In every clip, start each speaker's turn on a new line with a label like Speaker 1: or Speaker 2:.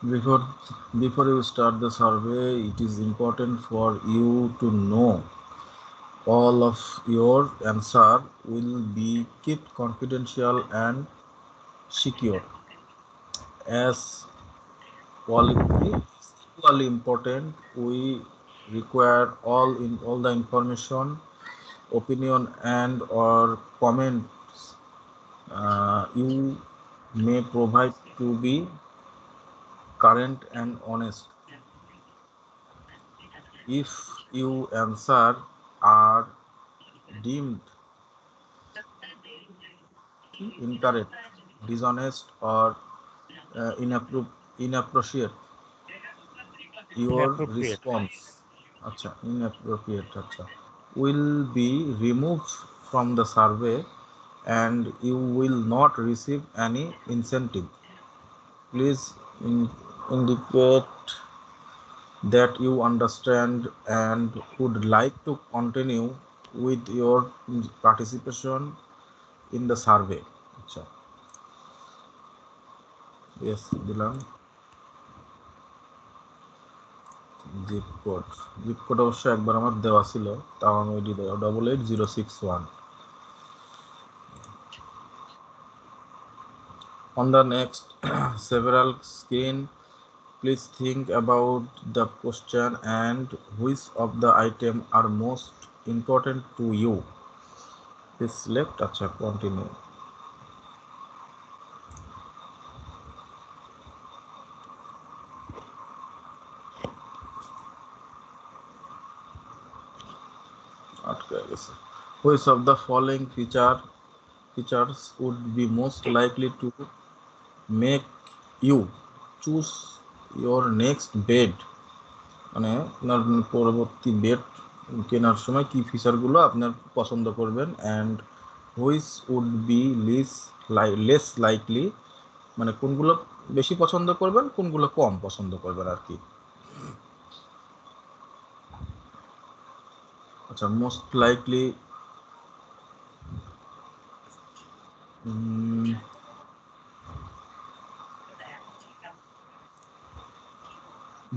Speaker 1: Before before you start the survey, it is important for you to know all of your answer will be kept confidential and secure. As quality is equally important, we require all the information, opinion, and or comments you may provide to be current and honest. If your answer are deemed incorrect, dishonest, or inappropriate, your
Speaker 2: Inappropriate.
Speaker 1: response will be removed from the survey and you will not receive any incentive. Please indicate that you understand and would like to continue with your participation in the survey. আচ্ছা, yes দিলাম। Zip code অবশ্য একবার আমার দেওয়া ছিল, তাও আমি ওইটি দেওয়া 888061। On the next several screen, please think about the question and which of the items are most important to you. Please select acha continue. Which of the following features would be most likely to make you choose your next bed, মানে আপনার পরবর্তী bed কেনার সময় কি ফিচারগুলো আপনার পছন্দ করবেন, and which would be less likely, মানে কোনগুলো বেশি পছন্দ করবেন কোনগুলো কম পছন্দ করবেন আর কি। আচ্ছা, মোস্ট লাইকলি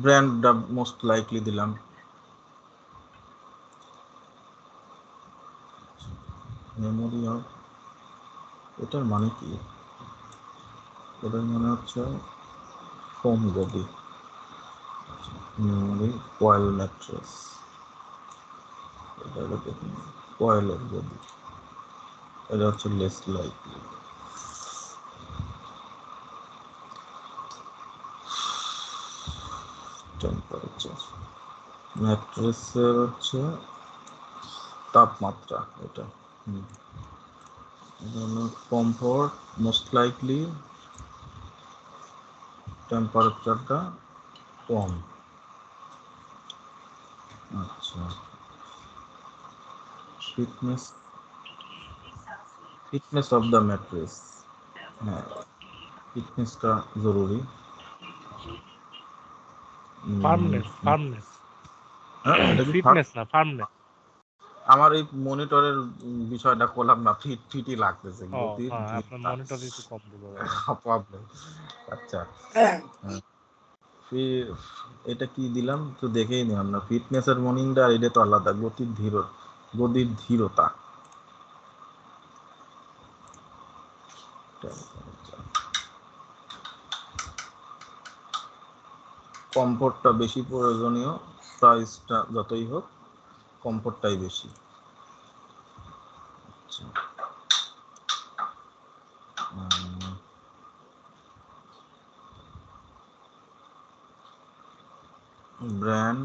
Speaker 1: ব্র্যান্ডটা মোস্ট লাইকলি দিলাম। মেমোরি অফ, এটার মানে কি? এটার মানে হচ্ছে ফোম গদি। মেমোরি কয়েল ম্যাট্রেস, এটা দেখুন কয়েলের গদি, এটা হচ্ছে লেস লাইকলি। টেম্পারেচার, ম্যাট্রেসের হচ্ছে তাপমাত্রা, এটা কমফোর্ট মোস্ট লাইকলি টেম্পারেচারটা কম। আচ্ছা, fitness fitness of the mattress, হ্যাঁ ফিটনেসটা জরুরি।
Speaker 2: ফার্মনেস, ফার্মনেস,
Speaker 1: এটা কি
Speaker 2: ফিটনেস না, ফার্মনেস।
Speaker 1: আমার এই মনিটরের বিষয়টা করলাম না, ফিটই লাগতেছে,
Speaker 2: ও
Speaker 1: গতির
Speaker 2: হ্যাঁ, আপনার
Speaker 1: ধীরতা
Speaker 2: মনিটর একটু কম বোঝা যাবে।
Speaker 1: প্রবলেম। আচ্ছা, এটা কি দিলাম তো দেখেই নিলাম না, ফিটনেসের মর্নিংটা আর এটা তো আলাদা, গতির ধীরতা। কমফোর্টটা বেশি প্রয়োজনীয়, প্রাইসটা যতই হোক কমফোর্টটাই বেশি। আচ্ছা, ব্র্যান্ড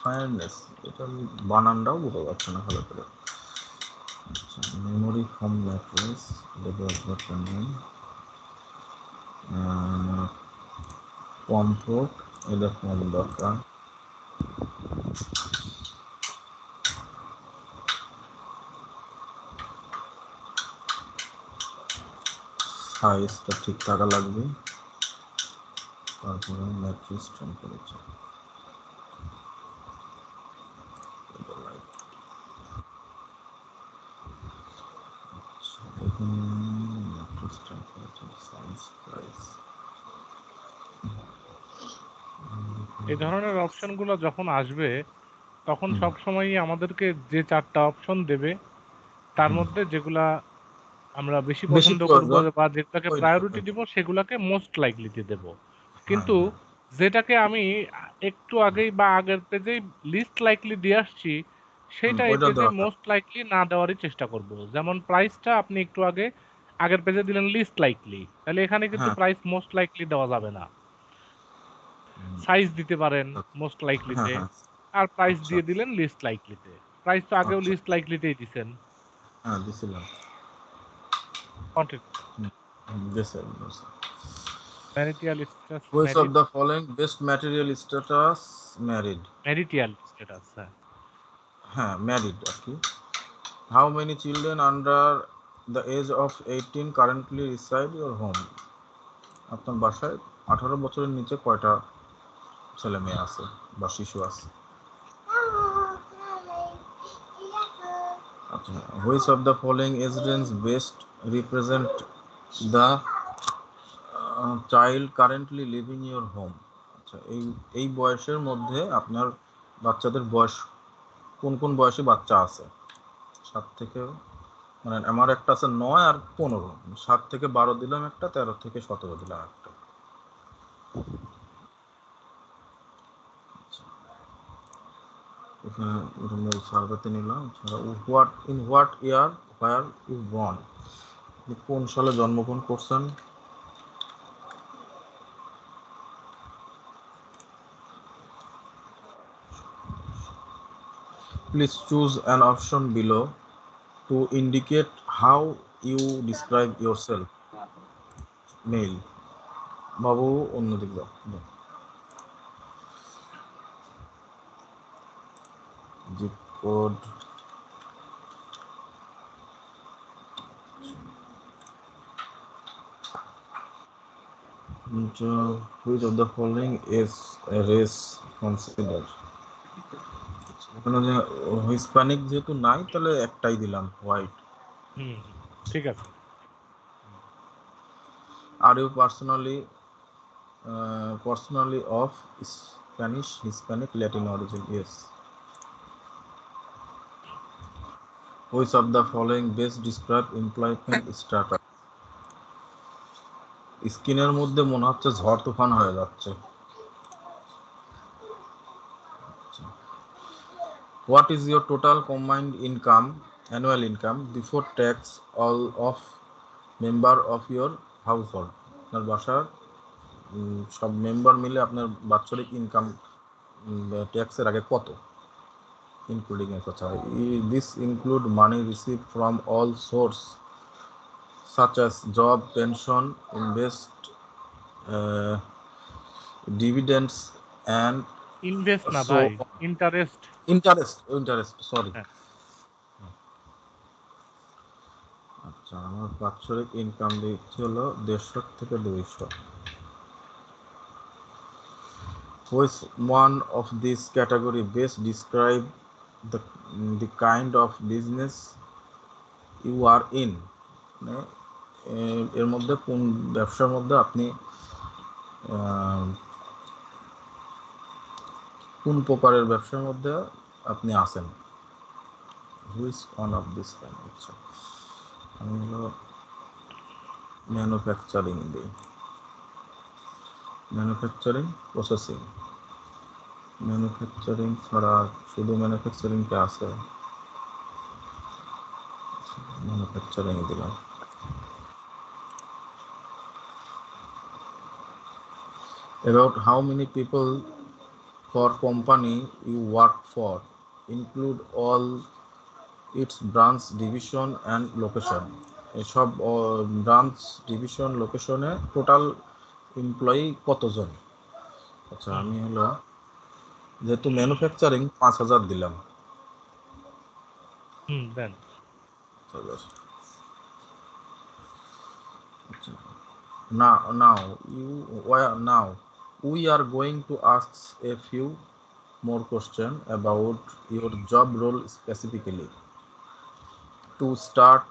Speaker 1: ফায়ারনেস, এটা বানানটাও বোঝা যাচ্ছে না ভালো করে। আচ্ছা, মেমোরি ফোম ম্যাট্রেস, এটা দরকার নেই। কমফোর্ট, এটা কম দরকার। সাইজটা ঠিক থাকা লাগবে, তারপরে ম্যাট্রেস টেম্পারেচার। Science price.
Speaker 2: এই ধরনের অপশনগুলো যখন আসবে তখন
Speaker 1: হুম,
Speaker 2: সবসময়ই আমাদেরকে যে 4টা অপশন দেবে তার
Speaker 1: হুম।
Speaker 2: মধ্যে যেগুলা আমরা বেশি
Speaker 1: বেশি
Speaker 2: পছন্দ করব
Speaker 1: প্রয়োজন
Speaker 2: বা যেটাকে
Speaker 1: ওইটা
Speaker 2: প্রায়োরিটি দিব সেগুলাকে মোস্ট লাইকলিতে দেব।
Speaker 1: হ্যাঁ
Speaker 2: কিন্তু
Speaker 1: হ্যাঁ
Speaker 2: যেটাকে আমি একটু আগেই বা আগের পেজেই লিস্ট লাইকলি দিয়ে আসছি সেটা এই
Speaker 1: ওইটা
Speaker 2: পেজে
Speaker 1: দেওয়া
Speaker 2: মোস্ট লাইকলি না দেওয়ারই চেষ্টা করব। যেমন প্রাইসটা আপনি একটু আগে আগের পেজে দিলেন লিস্ট লাইকলি, তাহলে এখানে কিন্তু
Speaker 1: হ্যাঁ
Speaker 2: প্রাইস মোস্ট লাইকলি দেওয়া যাবে না।
Speaker 1: হুম,
Speaker 2: সাইজ দিতে পারেন
Speaker 1: আচ্ছা,
Speaker 2: মোস্ট
Speaker 1: হ্যাঁ
Speaker 2: লাইকলিতে,
Speaker 1: হ্যাঁ
Speaker 2: আর প্রাইস
Speaker 1: আচ্ছা
Speaker 2: দিয়ে দিলেন লিস্ট লাইকলিতে। প্রাইস তো আগেও
Speaker 1: আচ্ছা
Speaker 2: লিস্ট লাইকলিতেই দিছেন।
Speaker 1: হ্যাঁ দিছিলাম।
Speaker 2: কন্টিনিউ।
Speaker 1: দিছিলাম।
Speaker 2: Marital status
Speaker 1: Which of
Speaker 2: married
Speaker 1: the following best material status married?
Speaker 2: Marital status হ্যাঁ।
Speaker 1: হ্যাঁ married আর কি। How many children under the age of 18 currently reside your home? আপনার বাসায় 18 বছরের নিচে কয়টা ছেলে মেয়ে আছে বা শিশু আছে? আচ্ছা, which of the following age range best represent the child currently living your home? আচ্ছা, এই বয়সের মধ্যে আপনার বাচ্চাদের বয়স কোন কোন বয়সী বাচ্চা আছে? 7 থেকে মানে আমার একটা আছে 9 আর 15, 7 থেকে 12 দিলাম একটা, 13 থেকে 17 দিলাম একটা। আচ্ছা, এখানে সার্ভেতে নিলাম। What in what year where you born? কোন সালে জন্মগ্রহণ করছেন? Please choose an option below to indicate how you describe yourself. Male. বাবু অন্যদিকে যাও। Zip code which of the following is a race considered? এখানে যে হিসপ্যানিক যেহেতু নাই তাহলে একটাই দিলাম হোয়াইট।
Speaker 2: হুম হুম, ঠিক আছে।
Speaker 1: Are you personally of Spanish Hispanic Latin origin? Yes. Which of the following best describe employment status? স্কিনের মধ্যে মনে হচ্ছে ঝড় তুফান হয়ে যাচ্ছে। What is your total combined income, annual income before tax, all of member of your household? আপনার বাসার সব মেম্বার মিলে আপনার বাৎসরিক ইনকাম ট্যাক্সের আগে কত, ইনক্লুডিং আচ্ছা this include money receive from all source such as job, pension, invest, uh, dividends, and
Speaker 2: invest না
Speaker 1: so
Speaker 2: ভাই,
Speaker 1: on.
Speaker 2: ইন্টারেস্ট।
Speaker 1: Interest, sorry.
Speaker 2: হ্যাঁ।
Speaker 1: আচ্ছা, আমার বাৎসরিক ইনকাম দিচ্ছি হলো 150 থেকে 200। Which one of these category best describe the the kind of business you are in? মানে এর মধ্যে কোন ব্যবসার মধ্যে আপনি কোন প্রকারের ব্যবসার মধ্যে আপনি আছেন? Which one of this kind? আচ্ছা, আমি হলো ম্যানুফ্যাকচারিং দিই, ম্যানুফ্যাকচারিং প্রসেসিং। ম্যানুফ্যাকচারিং ছাড়া শুধু ম্যানুফ্যাকচারিংটা আছে, ম্যানুফ্যাকচারিং দিলাম। About how many people for company you work for include all its branch division and location? এসব ব্রাঞ্চ ডিভিশন লোকেশনে টোটাল এমপ্লয়ি কতজন? আচ্ছা,
Speaker 2: হুম
Speaker 1: আমি হলো যেহেতু ম্যানুফ্যাকচারিং 5000 দিলাম।
Speaker 2: হুম, দেন।
Speaker 1: Now we are going to ask a few more questions about your job role specifically. To start,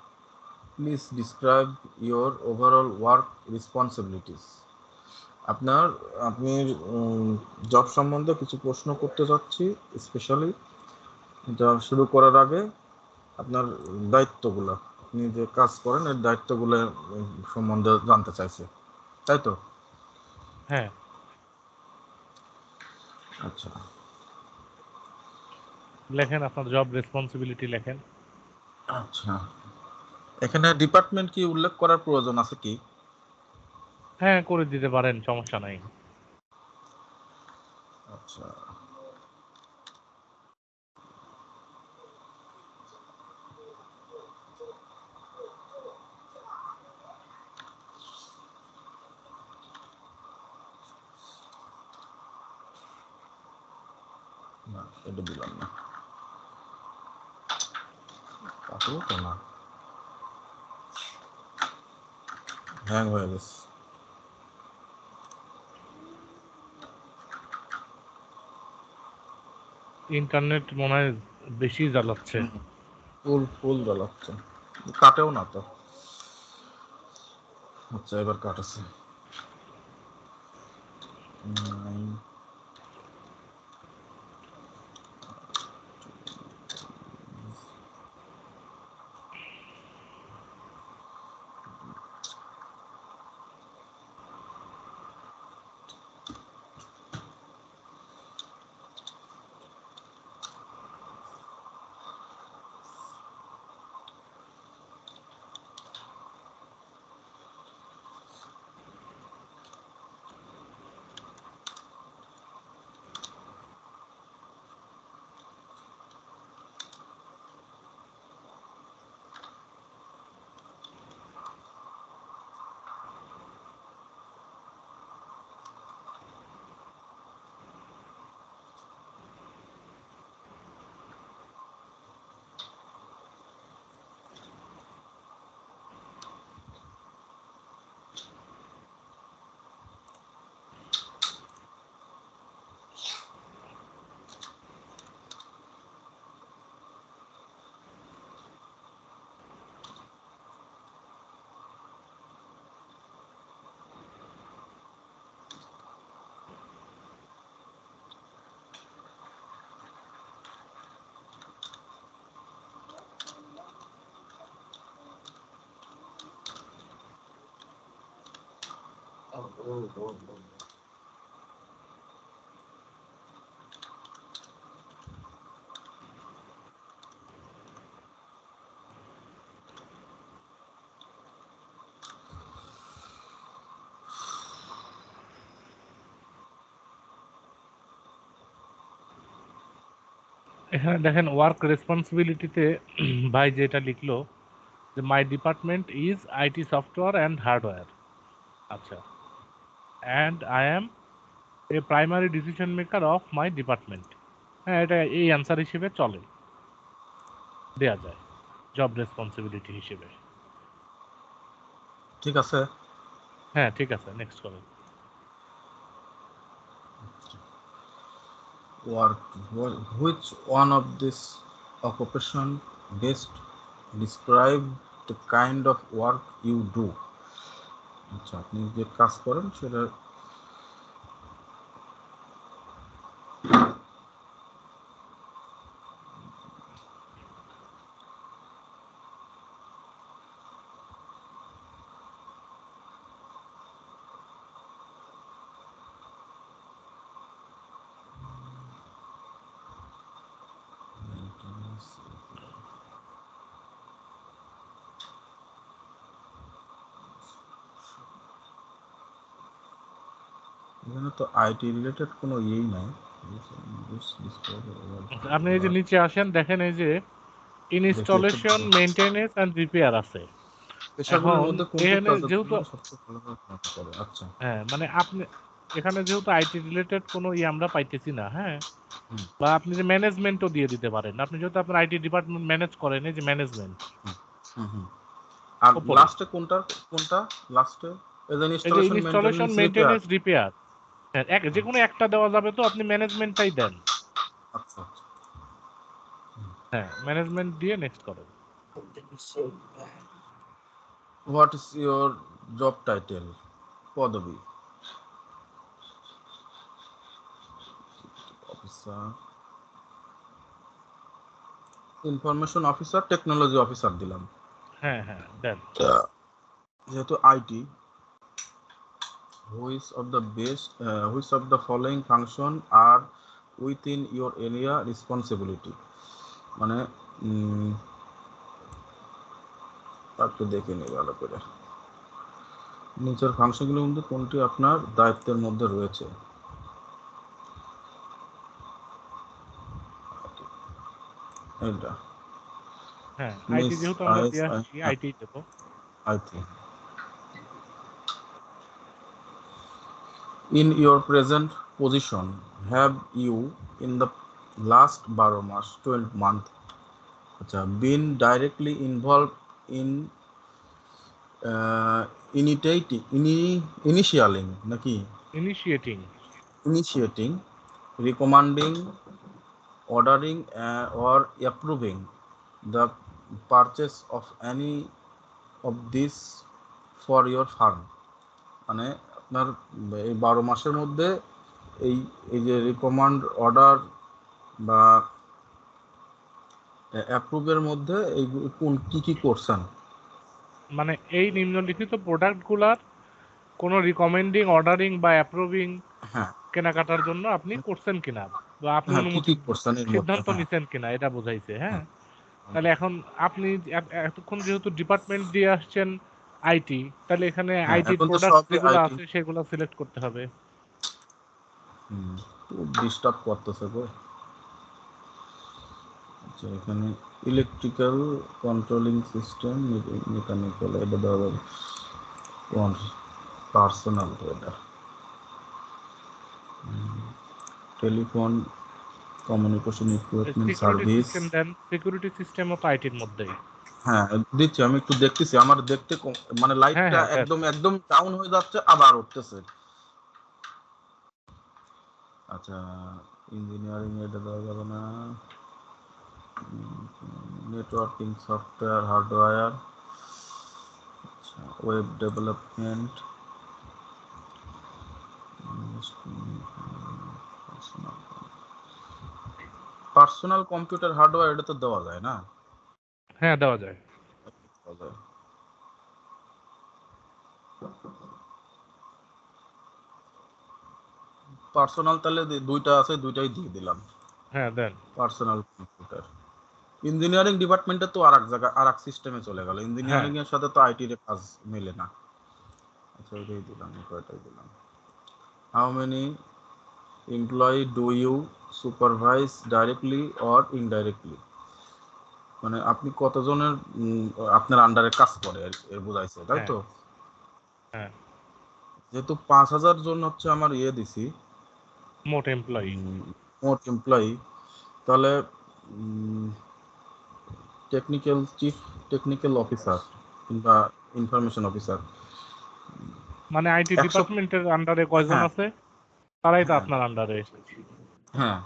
Speaker 1: please describe your overall work responsibilities. আপনি job সম্বন্ধে কিছু প্রশ্ন করতে চাচ্ছি, স্পেশালি যা শুরু করার আগে আপনার দায়িত্বগুলো, আপনি যে কাজ করেন এর দায়িত্বগুলো সম্বন্ধে জানতে চাইছে, তাই তো?
Speaker 2: হ্যাঁ,
Speaker 1: আচ্ছা,
Speaker 2: লেখেন আপনার জব রেসপন্সিবিলিটি লেখেন।
Speaker 1: আচ্ছা, এখানে ডিপার্টমেন্ট কি উল্লেখ করার প্রয়োজন আছে কি?
Speaker 2: হ্যাঁ, করে দিতে পারেন, সমস্যা নাই।
Speaker 1: আচ্ছা, না এটা দিলাম না, তাতেও তো না, হ্যাং হয়ে গেছে।
Speaker 2: ইন্টারনেট মনে হয় বেশি জ্বালাচ্ছে।
Speaker 1: ফুল ফুল জ্বালাচ্ছে, কাটেও না তো। আচ্ছা, এবার কাটেছে।
Speaker 2: এখানে দেখেন ওয়ার্ক রেসপন্সিবিলিটিতে ভাই যেটা লিখলো যে my department is IT software and hardware. আচ্ছা, and I am a primary decision maker of my department. হ্যাঁ, এটা এই অ্যান্সার হিসেবে চলে, দেয়া যায় জব রেসপন্সিবিলিটি হিসেবে।
Speaker 1: ঠিক আছে।
Speaker 2: হ্যাঁ, ঠিক আছে, নেক্সট করেন।
Speaker 1: Work. Which one of this occupation best describe the kind of work you do? আচ্ছা, আপনি যে কাজ করেন সেটা এখানে তো আইটি রিলেটেড কোনো ইয়েই নাই।
Speaker 2: আপনি এই যে নিচে আসেন, দেখেন এই যে ইনস্টলেশন, মেইনটেনেন্স অ্যান্ড রিপেয়ার আছে।
Speaker 1: পেশাগুলির
Speaker 2: এখন
Speaker 1: মধ্যে কোনটি
Speaker 2: এখানে যেহেতু
Speaker 1: কাজের সবচেয়ে ভালোভাবে কাজ করে? আচ্ছা,
Speaker 2: হ্যাঁ, মানে আপনি এখানে যেহেতু আইটি রিলেটেড কোনো আমরা পাইতেছি না, হ্যাঁ,
Speaker 1: হুম,
Speaker 2: বা আপনি যে ম্যানেজমেন্টও দিয়ে দিতে পারেন। আপনি যেহেতু আপনার আইটি ডিপার্টমেন্ট ম্যানেজ করেন, এই যে ম্যানেজমেন্ট
Speaker 1: হুম, হুম। আর
Speaker 2: ওপরে
Speaker 1: লাস্টে কোনটা লাস্টে? এই যে
Speaker 2: এই যে
Speaker 1: installation,
Speaker 2: installation,
Speaker 1: maintenance, repair.
Speaker 2: Maintenance, repair, হ্যাঁ, যে কোনো একটা দেওয়া যাবে, তো আপনি ম্যানেজমেন্টটাই দেন।
Speaker 1: আচ্ছা, আচ্ছা।
Speaker 2: হ্যাঁ, ম্যানেজমেন্ট দিয়ে নেক্সট করেন।
Speaker 1: What is your job title? পদবী officer, information officer, technology officer দিলাম।
Speaker 2: হ্যাঁ দেন।
Speaker 1: যেহেতু IT, which of the following function are within your area responsibility? মানে একটু দেখে নিই ভালো করে, নিচের ফাংশনগুলোর মধ্যে কোনটি আপনার দায়িত্বের মধ্যে রয়েছে। এটা
Speaker 2: হ্যাঁ, আইটি যেহেতু আমরা দিয়ে আসছি, আইটি দেব।
Speaker 1: IT. In your present position, have you in the last 12 months 12 month আচ্ছা been directly involved in initiating নাকি initiating, recommending, ordering or approving the purchase of any of this for your firm? মানে আপনার এই 12 মাসের মধ্যে এই যে রিকমান্ড, order বা অ্যাপ্রুভের মধ্যে এই কোন কি করছেন?
Speaker 2: মানে এই নিম্নলিখিত প্রোডাক্টগুলার কোন রিকমেন্ডিং, অর্ডারিং বা অ্যাপ্রুভিং
Speaker 1: হ্যাঁ
Speaker 2: কেনাকাটার জন্য আপনি করছেন কিনা, বা আপনি
Speaker 1: হ্যাঁ,
Speaker 2: অনুমতি
Speaker 1: কি করছেন এর মধ্যে?
Speaker 2: সিদ্ধান্ত
Speaker 1: হ্যাঁ
Speaker 2: নিছেন কিনা, এটা বোঝাইছে। হ্যাঁ,
Speaker 1: হ্যাঁ
Speaker 2: তাহলে এখন আপনি এতক্ষণ যেহেতু ডিপার্টমেন্ট দিয়ে আসছেন আইটি, তাহলে এখানে
Speaker 1: হ্যাঁ,
Speaker 2: আইটির
Speaker 1: এখন তো
Speaker 2: প্রোডাক্ট
Speaker 1: সবই
Speaker 2: যেগুলো
Speaker 1: আইটি।
Speaker 2: আছে সেগুলো সিলেক্ট করতে হবে।
Speaker 1: খুব ডিস্টার্ব করতেছে গো। আচ্ছা, এখানে ইলেকট্রিক্যাল কন্ট্রোলিং সিস্টেম, মেকানিক্যাল, এটা ধরো পার্সোনাল, এটা telephone communication equipment
Speaker 2: security
Speaker 1: service.
Speaker 2: System then, security সিস্টেমও তো আইটির মধ্যেই।
Speaker 1: হ্যাঁ দিচ্ছি, আমি একটু দেখতেছি, আমার দেখতে মানে লাইটটা
Speaker 2: হ্যাঁ দেন।
Speaker 1: একদম ডাউন হয়ে যাচ্ছে, আবার উঠতেছে। আচ্ছা, ইঞ্জিনিয়ারিং এটা দেওয়া যাবে না। নেটওয়ার্কিং সফটওয়্যার, হার্ডওয়্যার, আচ্ছা web development, personal computer hardware, এটা তো দেওয়া যায় না?
Speaker 2: হ্যাঁ দেওয়া যায়।
Speaker 1: পার্সোনাল তাহলে দুইটা আছে, দুইটাই দিয়ে দিলাম।
Speaker 2: হ্যাঁ দেন।
Speaker 1: Personal computer. ইঞ্জিনিয়ারিং ডিপার্টমেন্টে তো আরেক জায়গা, আরেক সিস্টেমে চলে গেল, ইঞ্জিনিয়ারিং এর সাথে তো আইটির কাজ মেলে না। আচ্ছা এটাই দিলাম, কয়টাই দিলাম। How many employee do you supervise directly or indirectly? মানে আপনি কতজনের আপনার আন্ডারে কাজ করে এর বোঝাইছে, তাই তো?
Speaker 2: হ্যাঁ,
Speaker 1: যেহেতু 5,000 জন হচ্ছে আমার দিছি
Speaker 2: মোট এমপ্লয়ি,
Speaker 1: মোট এমপ্লয়ি, তাহলে টেকনিক্যাল চিফ টেকনিক্যাল অফিসার কিংবা ইনফরমেশন অফিসার,
Speaker 2: মানে আইটি
Speaker 1: 100।
Speaker 2: ডিপার্টমেন্টের আন্ডারে কয়জন
Speaker 1: হ্যাঁ
Speaker 2: আছে, তারাই তো
Speaker 1: হ্যাঁ
Speaker 2: আপনার আন্ডারে।
Speaker 1: হ্যাঁ,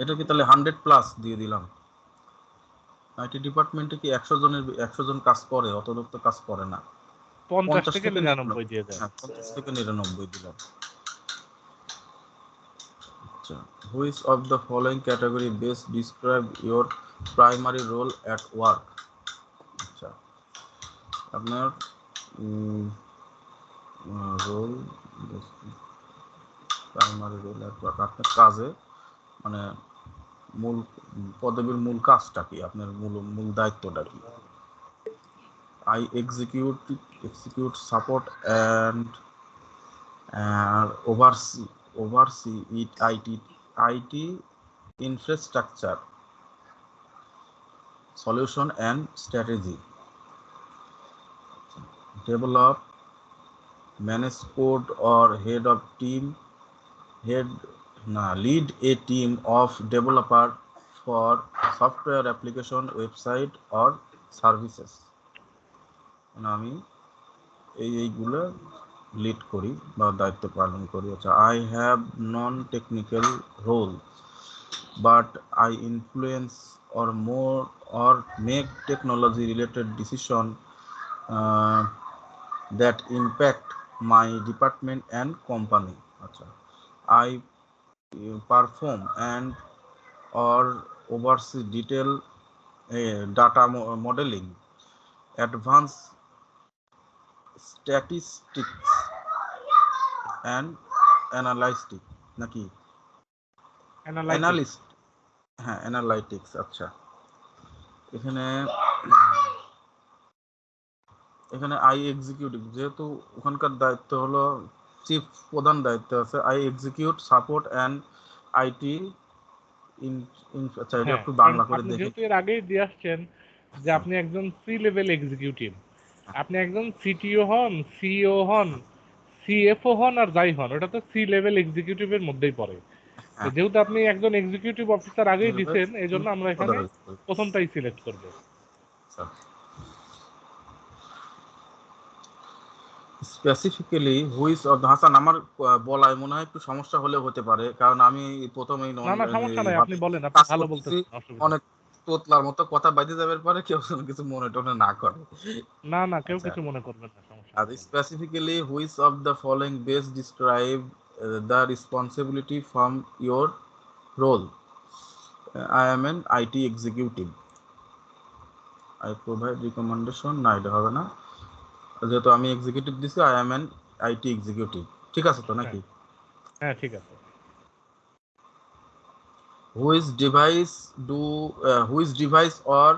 Speaker 1: এটা কি তাহলে 100+ দিয়ে দিলাম? আইটি ডিপার্টমেন্টে কি 100 জন কাজ করে? অত লোক তো কাজ করে না।
Speaker 2: 50
Speaker 1: 50
Speaker 2: থেকে
Speaker 1: থেকে
Speaker 2: 99 দিয়ে দেন।
Speaker 1: হ্যাঁ 50 থেকে 99 দিলাম। আচ্ছা, which of the following category best describe your primary role at work? আচ্ছা, আপনার role, primary role at work, আপনার কাজে মানে মূল পদবীর মূল কাজটা কি, আপনার মূল দায়িত্বটা কি? I execute, support and oversee IT infrastructure, solution and strategy, develop, manage code or lead a team of developer for software application, website or services। মানে আমি এইগুলো লিড করি বা দায়িত্ব পালন করি। আচ্ছা, I have non technical role but I influence or more or make technology related decision that impact my department and company. আচ্ছা, I perform and or oversee detail data modeling, advanced statistics and analytics নাকি
Speaker 2: analytics.
Speaker 1: Analyst, হ্যাঁ analytics. আচ্ছা, এখানে এখানে I executive, যেহেতু ওখানকার দায়িত্ব হলো চিফ, প্রধান দায়িত্ব আছে I execute support and IT আচ্ছা, এটা
Speaker 2: হ্যাঁ,
Speaker 1: একটু
Speaker 2: কারণ
Speaker 1: বাংলা করে
Speaker 2: আপনি
Speaker 1: দেখি।
Speaker 2: যেহেতু এর আগেই দিয়ে আসছেন যে আপনি একজন সি লেভেল এক্সিকিউটিভ, আপনি একজন সিটিও হন, সিইও হন, সিএফও হন আর যাই হন, ওটা তো সি লেভেল এক্সিকিউটিভের মধ্যেই পড়ে। তো
Speaker 1: হ্যাঁ,
Speaker 2: যেহেতু আপনি একজন এক্সিকিউটিভ অফিসার আগেই দিচ্ছেন, এই জন্য আমরা এখানে প্রথমটাই সিলেক্ট করব।
Speaker 1: স্পেসিফিক্যালি হুইচ অফ হাসান, আমার বলায় মনে হয় একটু সমস্যা হলেও হতে পারে, কারণ আমি প্রথমেই
Speaker 2: না না, সমস্যা নাই, আপনি
Speaker 1: ভাবে
Speaker 2: বলেন, আপনি
Speaker 1: কাজ
Speaker 2: ভালো
Speaker 1: করতেছি,
Speaker 2: বলতেছেন, অসুবিধা নেই।
Speaker 1: অনেক তোতলার মতো কথা বাইতে যাবে পরে কেউ যেন কিছু মনে টনে না করে।
Speaker 2: না না, কেউ
Speaker 1: আচ্ছা,
Speaker 2: কিছু মনে করবেন না, সমস্যা
Speaker 1: আর
Speaker 2: নেই।
Speaker 1: Specifically which of the following best describe the responsibility from your role? I am an IT executive, I provide recommendation, না এটা হবে না, যেহেতু আমি এক্সিকিউটিভ দিছি, I am an IT executive, ঠিক আছে তো
Speaker 2: হ্যাঁ
Speaker 1: নাকি?
Speaker 2: হ্যাঁ, ঠিক আছে।
Speaker 1: Which device or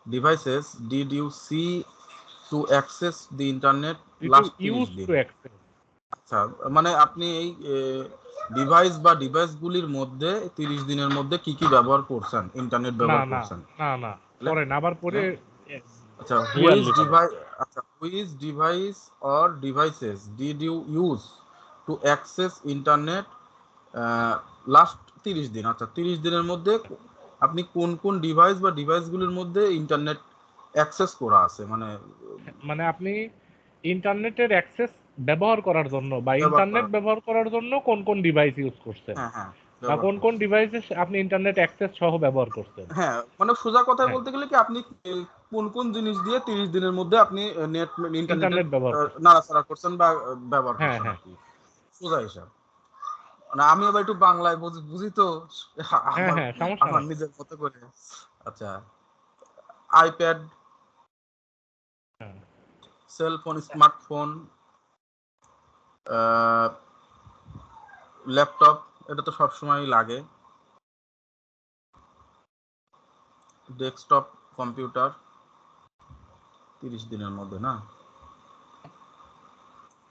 Speaker 1: devices did you see to access the internet
Speaker 2: did you
Speaker 1: last 30
Speaker 2: use
Speaker 1: দিন?
Speaker 2: To access?
Speaker 1: আচ্ছা, মানে আপনি এই ডিভাইস বা ডিভাইসগুলির মধ্যে 30 দিনের মধ্যে কি কি ব্যবহার করছেন, ইন্টারনেট
Speaker 2: না
Speaker 1: ব্যবহার
Speaker 2: না
Speaker 1: করছেন?
Speaker 2: না না,
Speaker 1: তাহলে
Speaker 2: পড়েন আবার পড়ে
Speaker 1: আচ্ছা,
Speaker 2: ক্লিয়ারলি বলেন।
Speaker 1: which device or devices did you use to access internet last 30 দিন? আচ্ছা, 30 দিনের মধ্যে আপনি কোন কোন ডিভাইস বা ডিভাইসগুলোর মধ্যে ইন্টারনেট অ্যাক্সেস করা আছে, মানে
Speaker 2: মানে আপনি ইন্টারনেটের অ্যাক্সেস ব্যবহার করার জন্য বা
Speaker 1: ব্যবহার
Speaker 2: ইন্টারনেট
Speaker 1: করা?
Speaker 2: ব্যবহার করার জন্য কোন কোন ডিভাইস ইউজ করছেন
Speaker 1: হ্যাঁ, হ্যাঁ,
Speaker 2: বা
Speaker 1: ব্যবহার
Speaker 2: কোন কোন
Speaker 1: করছি।
Speaker 2: ডিভাইসে আপনি ইন্টারনেট অ্যাক্সেস সহ ব্যবহার করছেন।
Speaker 1: হ্যাঁ, মানে সোজা কথায়
Speaker 2: হ্যাঁ,
Speaker 1: বলতে গেলে কি, আপনি কোন কোন জিনিস দিয়ে 30 দিনের মধ্যে আপনি নেট ইন্টারনেটের
Speaker 2: ইন্টারনেট ব্যবহার করছেন।
Speaker 1: নাড়াচাড়া করছেন বা ব্যবহার
Speaker 2: হ্যাঁ
Speaker 1: করছেন
Speaker 2: হ্যাঁ
Speaker 1: আর কি, সোজা হিসাব। মানে আমি আবার একটু বাংলায় বুঝি তো,
Speaker 2: হ্যাঁ
Speaker 1: আমার
Speaker 2: হ্যাঁ, সমস্যা
Speaker 1: আমার
Speaker 2: নাই।
Speaker 1: নিজের মতো করে। আচ্ছা, আইপ্যাড,
Speaker 2: হ্যাঁ,
Speaker 1: সেলফোন, স্মার্টফোন, ল্যাপটপ, এটা তো সবসময় লাগে, ডেস্কটপ কম্পিউটার, 30 দিনের মধ্যে না।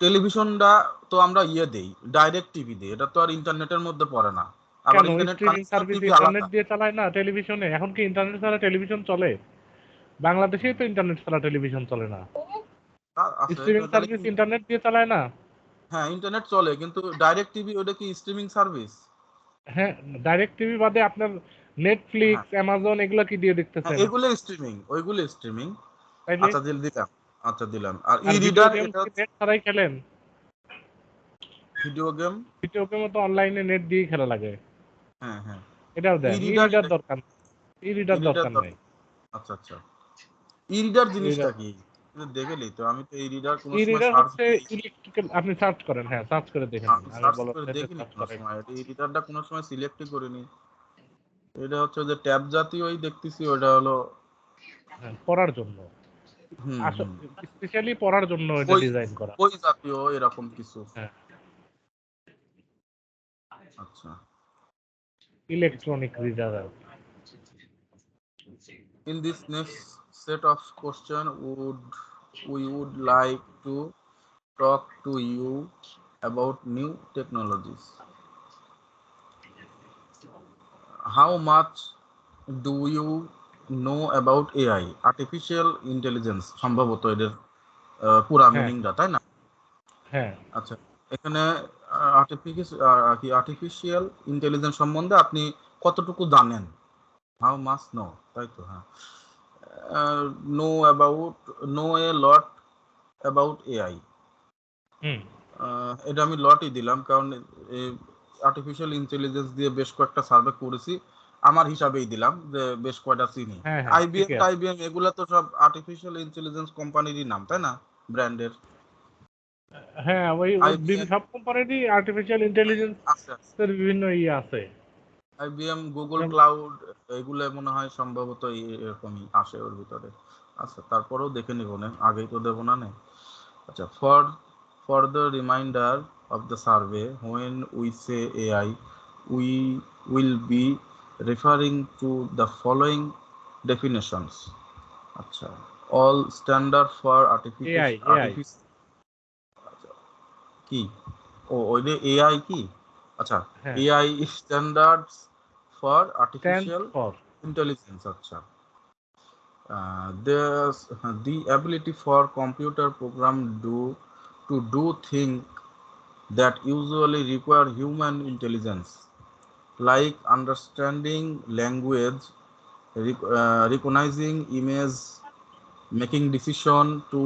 Speaker 1: টেলিভিশনটা তো আমরা দেই, ডাইরেক্ট টিভি দিই, এটা তো আর ইন্টারনেটের মধ্যে পড়ে না, আবার
Speaker 2: কেন
Speaker 1: internet
Speaker 2: streaming
Speaker 1: connection
Speaker 2: service
Speaker 1: TV
Speaker 2: internet
Speaker 1: আলাদা।
Speaker 2: দিয়ে চালায় না টেলিভিশনে? এখন কি ইন্টারনেট ছাড়া টেলিভিশন চলে? বাংলাদেশেই তো ইন্টারনেট ছাড়া টেলিভিশন চলে না।
Speaker 1: আছে
Speaker 2: স্ট্রিমিং
Speaker 1: তাহলে কি?
Speaker 2: সার্ভিস ইন্টারনেট দিয়ে চালায় না?
Speaker 1: হ্যাঁ, ইন্টারনেট চলে, কিন্তু ডাইরেক্ট টিভি ওটা কি স্ট্রিমিং সার্ভিস?
Speaker 2: হ্যাঁ, ডাইরেক্ট টিভি বাদে আপনার
Speaker 1: হ্যাঁ,
Speaker 2: নেটফ্লিক্স, অ্যামাজন এগুলা কি দিয়ে
Speaker 1: হ্যাঁ,
Speaker 2: দেখতেছেন?
Speaker 1: এগুলো স্ট্রিমিং, ওইগুলো স্ট্রিমিং।
Speaker 2: তাইলে
Speaker 1: আচ্ছা, দিলাম। আচ্ছা, দিলাম। আর ই
Speaker 2: আর ভিডিও
Speaker 1: রিডার,
Speaker 2: গেম
Speaker 1: এটা
Speaker 2: কি নেট ছাড়াই খেলেন?
Speaker 1: Video game.
Speaker 2: ভিডিও গেমও তো অনলাইনে নেট দিয়েই খেলা লাগে।
Speaker 1: হ্যাঁ, হ্যাঁ,
Speaker 2: এটাও
Speaker 1: ই
Speaker 2: দেন। ই
Speaker 1: রিডার,
Speaker 2: রিডার দরকার, ই
Speaker 1: ই
Speaker 2: রিডার
Speaker 1: রিডার
Speaker 2: দরকার নাই।
Speaker 1: আচ্ছা, আচ্ছা, ই রিডার
Speaker 2: ই
Speaker 1: জিনিসটা
Speaker 2: রিডার,
Speaker 1: কি? দেখেলি তো, আমি তো এই রিডার কোনো
Speaker 2: ই
Speaker 1: সময়
Speaker 2: রিডার
Speaker 1: সার্চ
Speaker 2: হচ্ছে
Speaker 1: দিই,
Speaker 2: ইলেকট্রিক্যাল, আপনি সার্চ করেন, হ্যাঁ সার্চ করে দেখে নিন।
Speaker 1: আমি
Speaker 2: আমি
Speaker 1: সার্চ
Speaker 2: বলার
Speaker 1: করে
Speaker 2: সাথে
Speaker 1: দেখিনি
Speaker 2: সার্চ
Speaker 1: কোনো
Speaker 2: করাই।
Speaker 1: সময়, এই রিডারটা কোনো সময় সিলেক্টই করিনি। এটা হচ্ছে যে ট্যাব জাতীয়, ওই দেখতেছি ওটা হলো।
Speaker 2: হ্যাঁ, পড়ার জন্য।
Speaker 1: হুম, হুম,
Speaker 2: স্পেশালি পড়ার জন্য এটা
Speaker 1: বই
Speaker 2: ডিজাইন করা।
Speaker 1: বই জাতীয় এরকম কিছু।
Speaker 2: হ্যাঁ,
Speaker 1: আচ্ছা,
Speaker 2: electronic reader.
Speaker 1: in this next set of question, we would like to talk to you about new technologies. How much do you know about AI, artificial intelligence? সম্ভবত এদের পুরা
Speaker 2: হ্যাঁ
Speaker 1: মিনিংটা, তাই না?
Speaker 2: হ্যাঁ,
Speaker 1: আচ্ছা, এখানে আর্টিফিশিয়াল ইন্টেলিজেন্স সম্বন্ধে আপনি কতটুকু জানেন? হাউ মাস নো, তাই তো? হ্যাঁ, no about, no a lot about AI.
Speaker 2: হুম,
Speaker 1: এটা আমি লটই দিলাম, কারণ আর্টিফিশিয়াল ইন্টেলিজেন্স দিয়ে বেশ কয়েকটা সার্ভে করেছি, আমার হিসাবেই দিলাম যে বেশ কয়টা চিনি।
Speaker 2: হ্যাঁ হ্যাঁ
Speaker 1: আইবিএম
Speaker 2: ঠিকই আছে।
Speaker 1: টাইবিএম এগুলা তো সব আর্টিফিশিয়াল ইন্টেলিজেন্স কোম্পানিরই নাম, তাই না? ব্র্যান্ডের।
Speaker 2: হ্যাঁ ওই
Speaker 1: আইবিএম
Speaker 2: সব কোম্পানিরই আর্টিফিশিয়াল ইন্টেলিজেন্স
Speaker 1: আছে আছে।
Speaker 2: এর বিভিন্ন ইয়ে আছে।
Speaker 1: আইবিএম, গুগল
Speaker 2: যেমন-
Speaker 1: ক্লাউড, এগুলো মনে হয় সম্ভবত এরকমই আসে ওর ভিতরে। আচ্ছা, তারপরেও দেখে নিব না, আগেই তো দেবো না নে। আচ্ছা, for the reminder of the survey, when we say AI, we will be referring to the following definitions. আচ্ছা, all standard for
Speaker 2: AI
Speaker 1: artificial
Speaker 2: AI
Speaker 1: কি? ওই যে এআই কি? আচ্ছা,
Speaker 2: হ্যাঁ
Speaker 1: AI standards for
Speaker 2: stands
Speaker 1: artificial
Speaker 2: for
Speaker 1: intelligence. আচ্ছা, there's the ability for computer program to do things that usually require human intelligence, like understanding language, recognizing image, making decision, to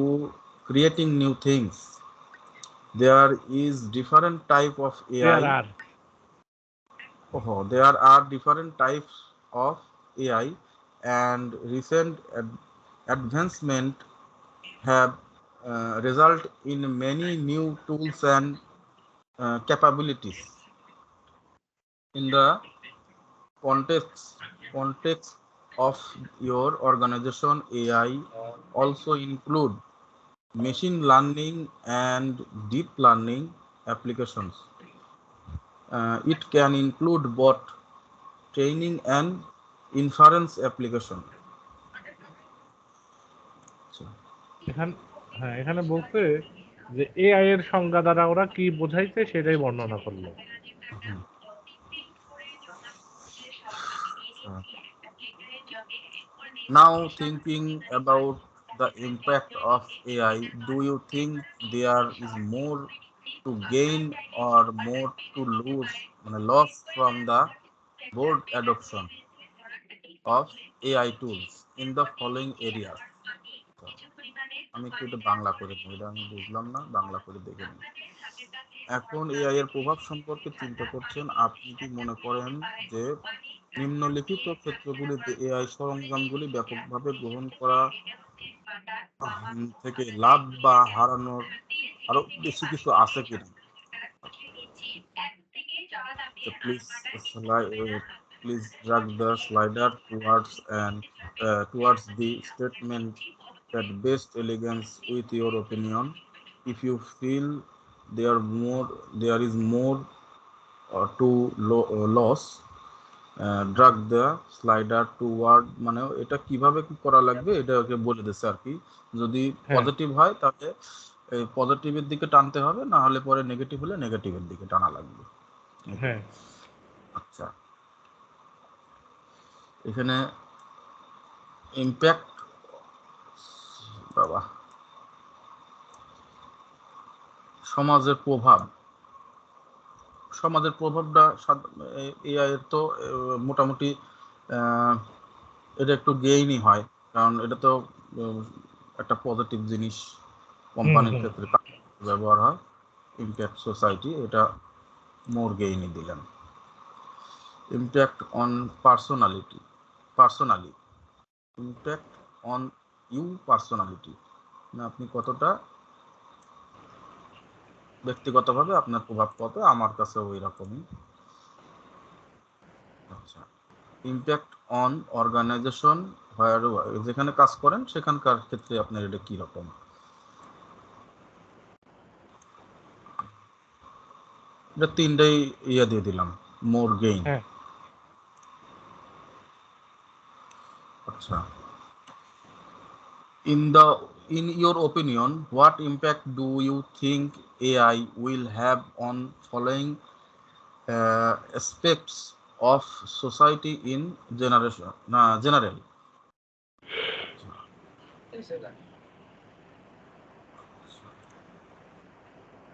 Speaker 1: creating new things. There is different type of
Speaker 2: there
Speaker 1: AI.
Speaker 2: R
Speaker 1: Oh, there are different types of AI, and recent advancement have result in many new tools and capabilities. In the context of your organization, AI also include machine learning and deep learning applications. It can include both training and inference application. So,
Speaker 2: এখানে হ্যাঁ এখানে বলছে যে AI এর সংজ্ঞা দ্বারা ওরা কি বোঝাইছে সেটাই বর্ণনা করলো।
Speaker 1: uh, Now, thinking about the impact of AI, do you think there is more to gain or more to lose, loss from the broad adoption of AI tools in the following areas? আমি একটু এটা বাংলা করে দিই, এটা আমি বুঝলাম না, বাংলা করে দেখে নিই। এখন এআই এর প্রভাব সম্পর্কে চিন্তা করছেন, আপনি কি মনে করেন যে নিম্নলিখিত ক্ষেত্রগুলিতে এআই সরঞ্জামগুলি ব্যাপকভাবে গ্রহণ করা থেকে লাভ বা হারানোর আরো বেশি কিছু আছে কিনা? Please drag the slider towards the statement that best elegance with your opinion. If you feel there is more to loss, drag the slider toward, মানে এটা কিভাবে কি করা লাগবে এটা ওকে বলে দিচ্ছে আর কি। যদি
Speaker 2: হ্যাঁ
Speaker 1: পজিটিভ হয় তাহলে পজিটিভের দিকে টানতে হবে, না হলে পরে নেগেটিভ হলে নেগেটিভের দিকে টানা লাগবে।
Speaker 2: হ্যাঁ
Speaker 1: আচ্ছা, এখানে ইম্প্যাক্ট, বাবা, সমাজের প্রভাব, সমাজের প্রভাবটা এআই এর তো মোটামুটি এটা একটু গেইনই হয়, কারণ এটা তো একটা পজিটিভ জিনিস
Speaker 2: হুম
Speaker 1: কোম্পানির
Speaker 2: হুম
Speaker 1: ক্ষেত্রে ব্যবহার হয়। ইম্প্যাক্ট সোসাইটি, এটা মোর গেইনই দিলেন। Impact on personally, impact on you personality, না আপনি কতটা ব্যক্তিগতভাবে আপনার প্রভাব কত, আমার কাছে ওই রকমই। আচ্ছা, ইম্প্যাক্ট অন অর্গানাইজেশন, যেখানে কাজ করেন সেখানকার ক্ষেত্রে আপনার এটা কি রকম? এটা তিনটাই ইয়ে দিয়ে দিলাম, মোর গেইন।
Speaker 2: হ্যাঁ
Speaker 1: আচ্ছা, in your opinion, what impact do you think AI will have on following aspects of society in general?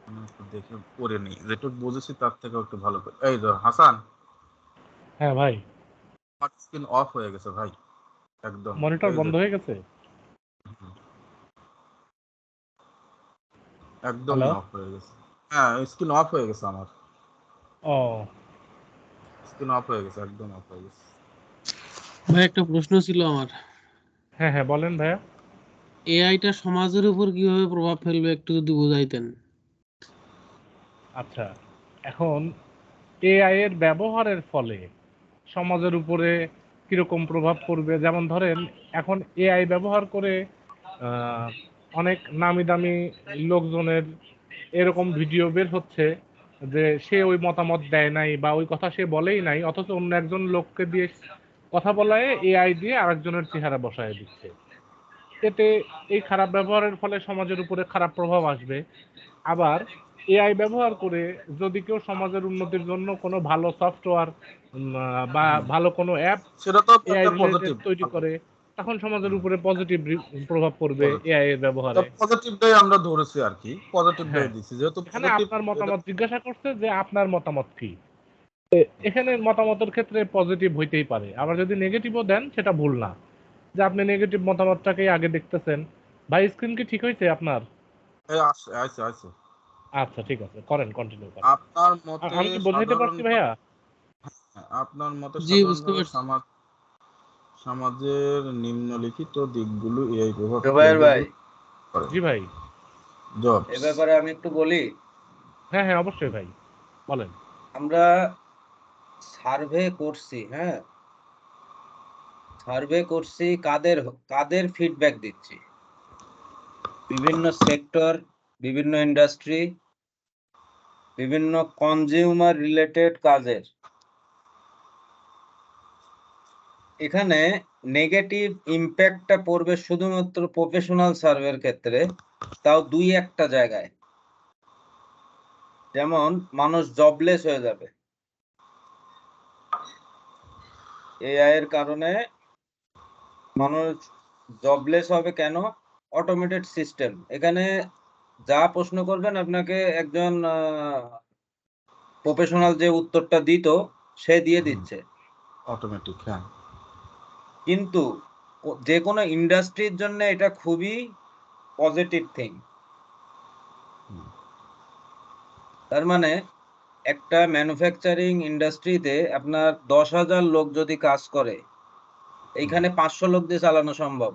Speaker 1: আমি একটু দেখে পড়ে নিই, যেটুকু বুঝেছি তার থেকে একটু ভালো করে। এই ধর হাসান,
Speaker 2: হ্যাঁ ভাই
Speaker 1: আমার স্ক্রিন অফ হয়ে গেছে ভাই, একদম।
Speaker 2: মনিটর
Speaker 1: এই যে
Speaker 2: বন্ধ হয়ে গেছে।
Speaker 1: একদমই
Speaker 2: হ্যালো
Speaker 1: অফ হয়ে গেছে। হ্যাঁ, স্ক্রিন অফ হয়ে গেছে আমার,
Speaker 2: ও
Speaker 1: স্ক্রিন অফ হয়ে গেছে, একদম অফ হয়ে গেছে।
Speaker 3: ভাই একটা প্রশ্ন ছিল আমার।
Speaker 2: হ্যাঁ হ্যাঁ বলেন ভাইয়া।
Speaker 3: এআইটা সমাজের উপর কিভাবে প্রভাব ফেলবে একটু যদি বুঝাইতেন।
Speaker 2: আচ্ছা, এখন এআই এর ব্যবহারের ফলে সমাজের উপরে কিরকম প্রভাব পড়বে, যেমন ধরেন এখন এআই ব্যবহার করে আহ, অনেক নামি দামি লোকজনের এরকম ভিডিও বের হচ্ছে যে সে ওই মতামত দেয় নাই বা ওই কথা সে বলেই নাই, অথচ অন্য একজন লোককে দিয়ে কথা বলায় এআই দিয়ে আরেকজনের চেহারা বসায় দিচ্ছে। এতে এই খারাপ ব্যবহারের ফলে সমাজের উপরে খারাপ প্রভাব আসবে। আবার এআই ব্যবহার করে যদি কেউ সমাজের উন্নতির জন্য কোনো ভালো সফটওয়্যার বা ভালো কোনো অ্যাপ
Speaker 1: সেটা তো
Speaker 2: এআই
Speaker 1: একটা
Speaker 2: রিলেটেড
Speaker 1: পজিটিভ।
Speaker 2: তৈরি করে, তখন সমাজের উপরে পজিটিভ প্রভাব পড়বে
Speaker 1: পজিটিভ,
Speaker 2: এআই এর ব্যবহারে।
Speaker 1: পজিটিভটাই আমরা ধরেছি আর কি, পজিটিভটাই
Speaker 2: হ্যাঁ,
Speaker 1: দিছি যেহেতু
Speaker 2: এখানে
Speaker 1: পজিটিভ।
Speaker 2: আপনার মতামত জিজ্ঞাসা করছে যে আপনার মতামত কি। এখানে মতামতের ক্ষেত্রে পজিটিভ হইতেই পারে, আবার যদি নেগেটিভও দেন সেটা ভুল না, যে আপনি নেগেটিভ মতামতটাকেই আগে দেখতেছেন। ভাই স্ক্রিন কি ঠিক হয়েছে আপনার?
Speaker 1: আছে আছে আছে।
Speaker 2: আচ্ছা ঠিক আছে, করেন, কন্টিনিউ করেন।
Speaker 1: আপনার মতে
Speaker 2: আমি কি বোঝাইতে পারছি
Speaker 1: সাধারণভাবে,
Speaker 2: ভাইয়া?
Speaker 1: আপনার মতে
Speaker 3: জি, বুঝতে
Speaker 1: সাধারণভাবে
Speaker 3: পারছি।
Speaker 1: সমাজের নিম্নলিখিত দিকগুলো এআই প্রভাব
Speaker 4: জুবাইর
Speaker 1: ফেলবে
Speaker 4: ভাই,
Speaker 1: বলে করে।
Speaker 2: জি ভাই।
Speaker 4: এ
Speaker 1: জবস।
Speaker 4: ব্যাপারে আমি একটু বলি।
Speaker 2: হ্যাঁ হ্যাঁ অবশ্যই ভাই, বলেন।
Speaker 4: আমরা সার্ভে করছি, হ্যাঁ, সার্ভে করছি কাদের ফিডব্যাক দিচ্ছি, বিভিন্ন সেক্টর, বিভিন্ন ইন্ডাস্ট্রি, বিভিন্ন কনজিউমার রিলেটেড কাজের। এখানে নেগেটিভ ইম্প্যাক্টটা পড়বে শুধুমাত্র প্রফেশনাল সার্ভের ক্ষেত্রে, তাও দুই একটা জায়গায়। যেমন মানুষ জবলেস হয়ে যাবে এআই এর কারণে। মানুষ জবলেস হবে কেন? Automated system. এখানে যা প্রশ্ন করবেন আপনাকে একজন প্রফেশনাল যে উত্তরটা দিত সে দিয়ে দিচ্ছে।
Speaker 1: অটোমেটিক, হ্যাঁ।
Speaker 4: কিন্তু যে কোনো ইন্ডাস্ট্রির জন্য এটা খুবই পজিটিভ থিং। তার মানে একটা ম্যানুফ্যাকচারিং ইন্ডাস্ট্রিতে আপনার 10,000 লোক যদি কাজ করে, এইখানে 500 লোক দিয়ে চালানো সম্ভব।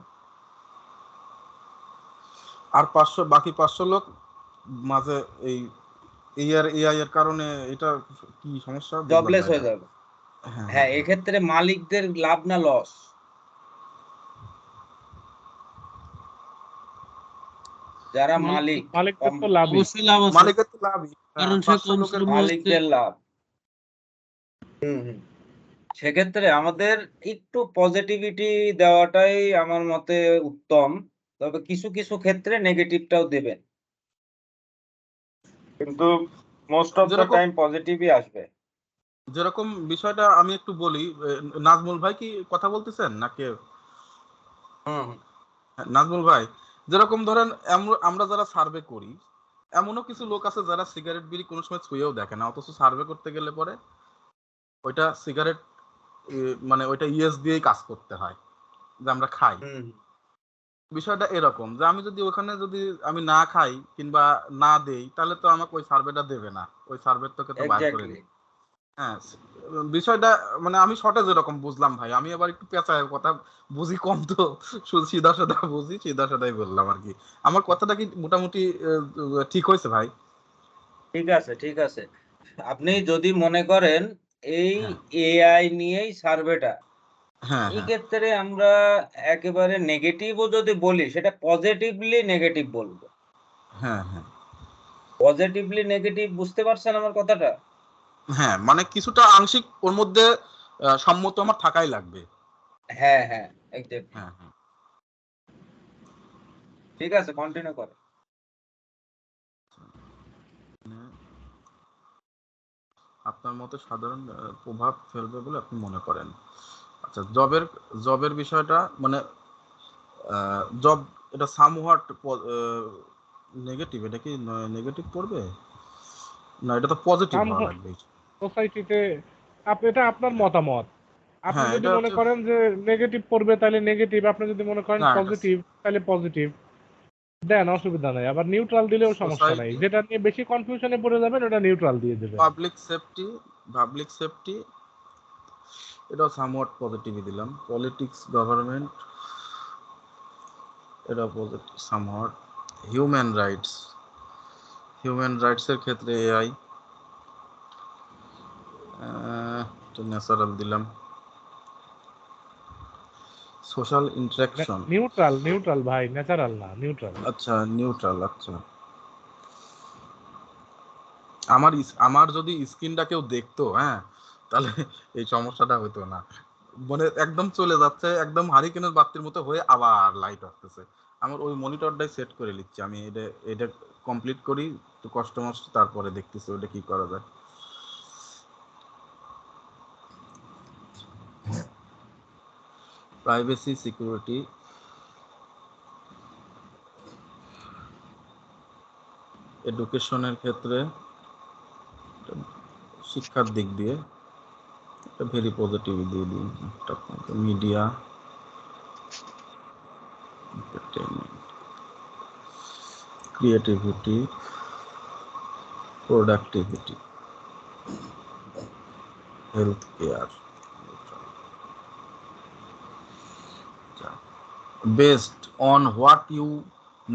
Speaker 1: আর 500, বাকি 500 লোক মাঝে এই এআই এর কারণে এটা কি সমস্যা বুঝলাম
Speaker 4: জবলেস
Speaker 1: না
Speaker 4: হয়ে
Speaker 1: এটা।
Speaker 4: যাবে।
Speaker 1: হ্যাঁ
Speaker 4: হ্যাঁ, এক্ষেত্রে মালিকদের লাভ না লস? যারা মালিক,
Speaker 2: মালিকদের তো লাভই।
Speaker 3: অবশ্যই লাভ আছে,
Speaker 1: মালিকের তো লাভই,
Speaker 3: কারণ সে
Speaker 1: 500
Speaker 3: কম
Speaker 1: লোকের
Speaker 3: শ্রমে হচ্ছে।
Speaker 4: মালিকদের লাভ। সেক্ষেত্রে আমাদের একটু পজিটিভিটি দেওয়াটাই আমার মতে উত্তম। তবে কিছু কিছু ক্ষেত্রে নেগেটিভটাও দেবেন, কিন্তু মোস্ট অফ দ্য
Speaker 1: যেরকম
Speaker 4: টাইম পজিটিভই আসবে।
Speaker 1: যেরকম বিষয়টা আমি একটু বলি। নাজমুল ভাই কি কথা বলতেছেন নাকি? নাজমুল ভাই, যেরকম ধরেন আমরা যারা সার্ভে করি, এমনও কিছু লোক আছে যারা সিগারেট বিড়ি কোনো সময় ছুঁয়েও দেখে না, অথচ সার্ভে করতে গেলে পরে ওইটা সিগারেট, মানে ওইটা ইয়েস দিয়েই কাজ করতে হয় যে আমরা খাই। বিষয়টা এরকম যে আমি যদি ওখানে যদি আমি না খাই কিংবা না দেই, তাহলে তো আমাকে ওই সার্ভেটা দেবে না, ওই সার্ভের তোকে তো বাইর করে
Speaker 4: এক্স্যাক্টলি।
Speaker 1: দিই। হ্যাঁ, বিষয়টা মানে আমি শর্টে যেরকম বুঝলাম ভাই, আমি আবার একটু পেঁচায় কথা বুঝি কম তো, শুধু সিধা সাদা বুঝি, সিধা সাদাই বললাম আর কি। আমার কথাটা কি মোটামুটি ঠিক হয়েছে ভাই?
Speaker 4: ঠিক আছে, ঠিক আছে। আপনি যদি মনে করেন এই
Speaker 1: হ্যাঁ
Speaker 4: এআই নিয়েই সার্ভেটা,
Speaker 1: হ্যাঁ
Speaker 4: এই
Speaker 1: হ্যাঁ
Speaker 4: ক্ষেত্রে আমরা একেবারে নেগেটিভও যদি বলি, সেটা পজিটিভলি নেগেটিভ বলবো।
Speaker 1: হ্যাঁ হ্যাঁ
Speaker 4: পজিটিভলি নেগেটিভ, বুঝতে পারছেন আমার কথাটা?
Speaker 1: হ্যাঁ, মানে কিছুটা আংশিক ওর মধ্যে সম্মত আমার থাকাই লাগবে।
Speaker 4: হ্যাঁ হ্যাঁ, এক্স্যাক্টলি।
Speaker 1: হ্যাঁ হ্যাঁ।
Speaker 4: ঠিক আছে, কন্টিনিউ করো।
Speaker 1: আপনার মতে সাধারণ প্রভাব ফেলবে বলে আপনি মনে করেন। আচ্ছা, জবের বিষয়টা মানে জব, এটা সামহাট নেগেটিভ, এটা কি নেগেটিভ পড়বে না এটা তো পজিটিভ হওয়া লাগবে?
Speaker 2: সোসাইটিতে এটা আপনার মতামত। আপনি
Speaker 1: হ্যাঁ
Speaker 2: যদি
Speaker 1: এটা
Speaker 2: মনে
Speaker 1: হচ্ছে,
Speaker 2: করেন যে নেগেটিভ পড়বে তাহলে নেগেটিভ, আপনি যদি মনে করেন
Speaker 1: না এটা
Speaker 2: পজিটিভ তাহলে পজিটিভ দেন, অসুবিধা নাই। আবার নিউট্রাল দিলেও সমস্যা নাই,
Speaker 1: সোসাইটি,
Speaker 2: যেটা নিয়ে বেশি কনফিউশনে পড়ে যাবেন ওটা নিউট্রাল দিয়ে দেবেন।
Speaker 1: পাবলিক সেফটি এটাও সামওয়াট পজিটিভই দিলাম। পলিটিক্স, গভর্নমেন্ট, এটা positive somewhat. Human rights, human রাইটসের ক্ষেত্রে এআই, ন্যাচারাল দিলাম। সোশ্যাল ইন্টারাকশন,
Speaker 2: নিউট্রাল, নিউট্রাল ভাই, ন্যাচারাল না, নিউট্রাল।
Speaker 1: আচ্ছা নিউট্রাল। আচ্ছা, আমার যদি স্ক্রিনটা কেউ দেখতো, হ্যাঁ, তাহলে এই সমস্যাটা হতো না। মানে একদম চলে যাচ্ছে, একদম হারিকেনের বাতির মতো হয়ে আবার লাইট আসতেছে। আমার ওই মনিটরটাই সেট করে নিচ্ছি আমি। এটা কমপ্লিট করি তো কষ্ট মষ্ট, তারপরে দেখতেছি ওটা কি করা যায়। প্রাইভেসি, সিকিউরিটি, এডুকেশনের ক্ষেত্রে, শিক্ষার দিক দিয়ে ভেরি পজিটিভ দিয়ে দিই। Media, creativity, productivity, health care. Based on what you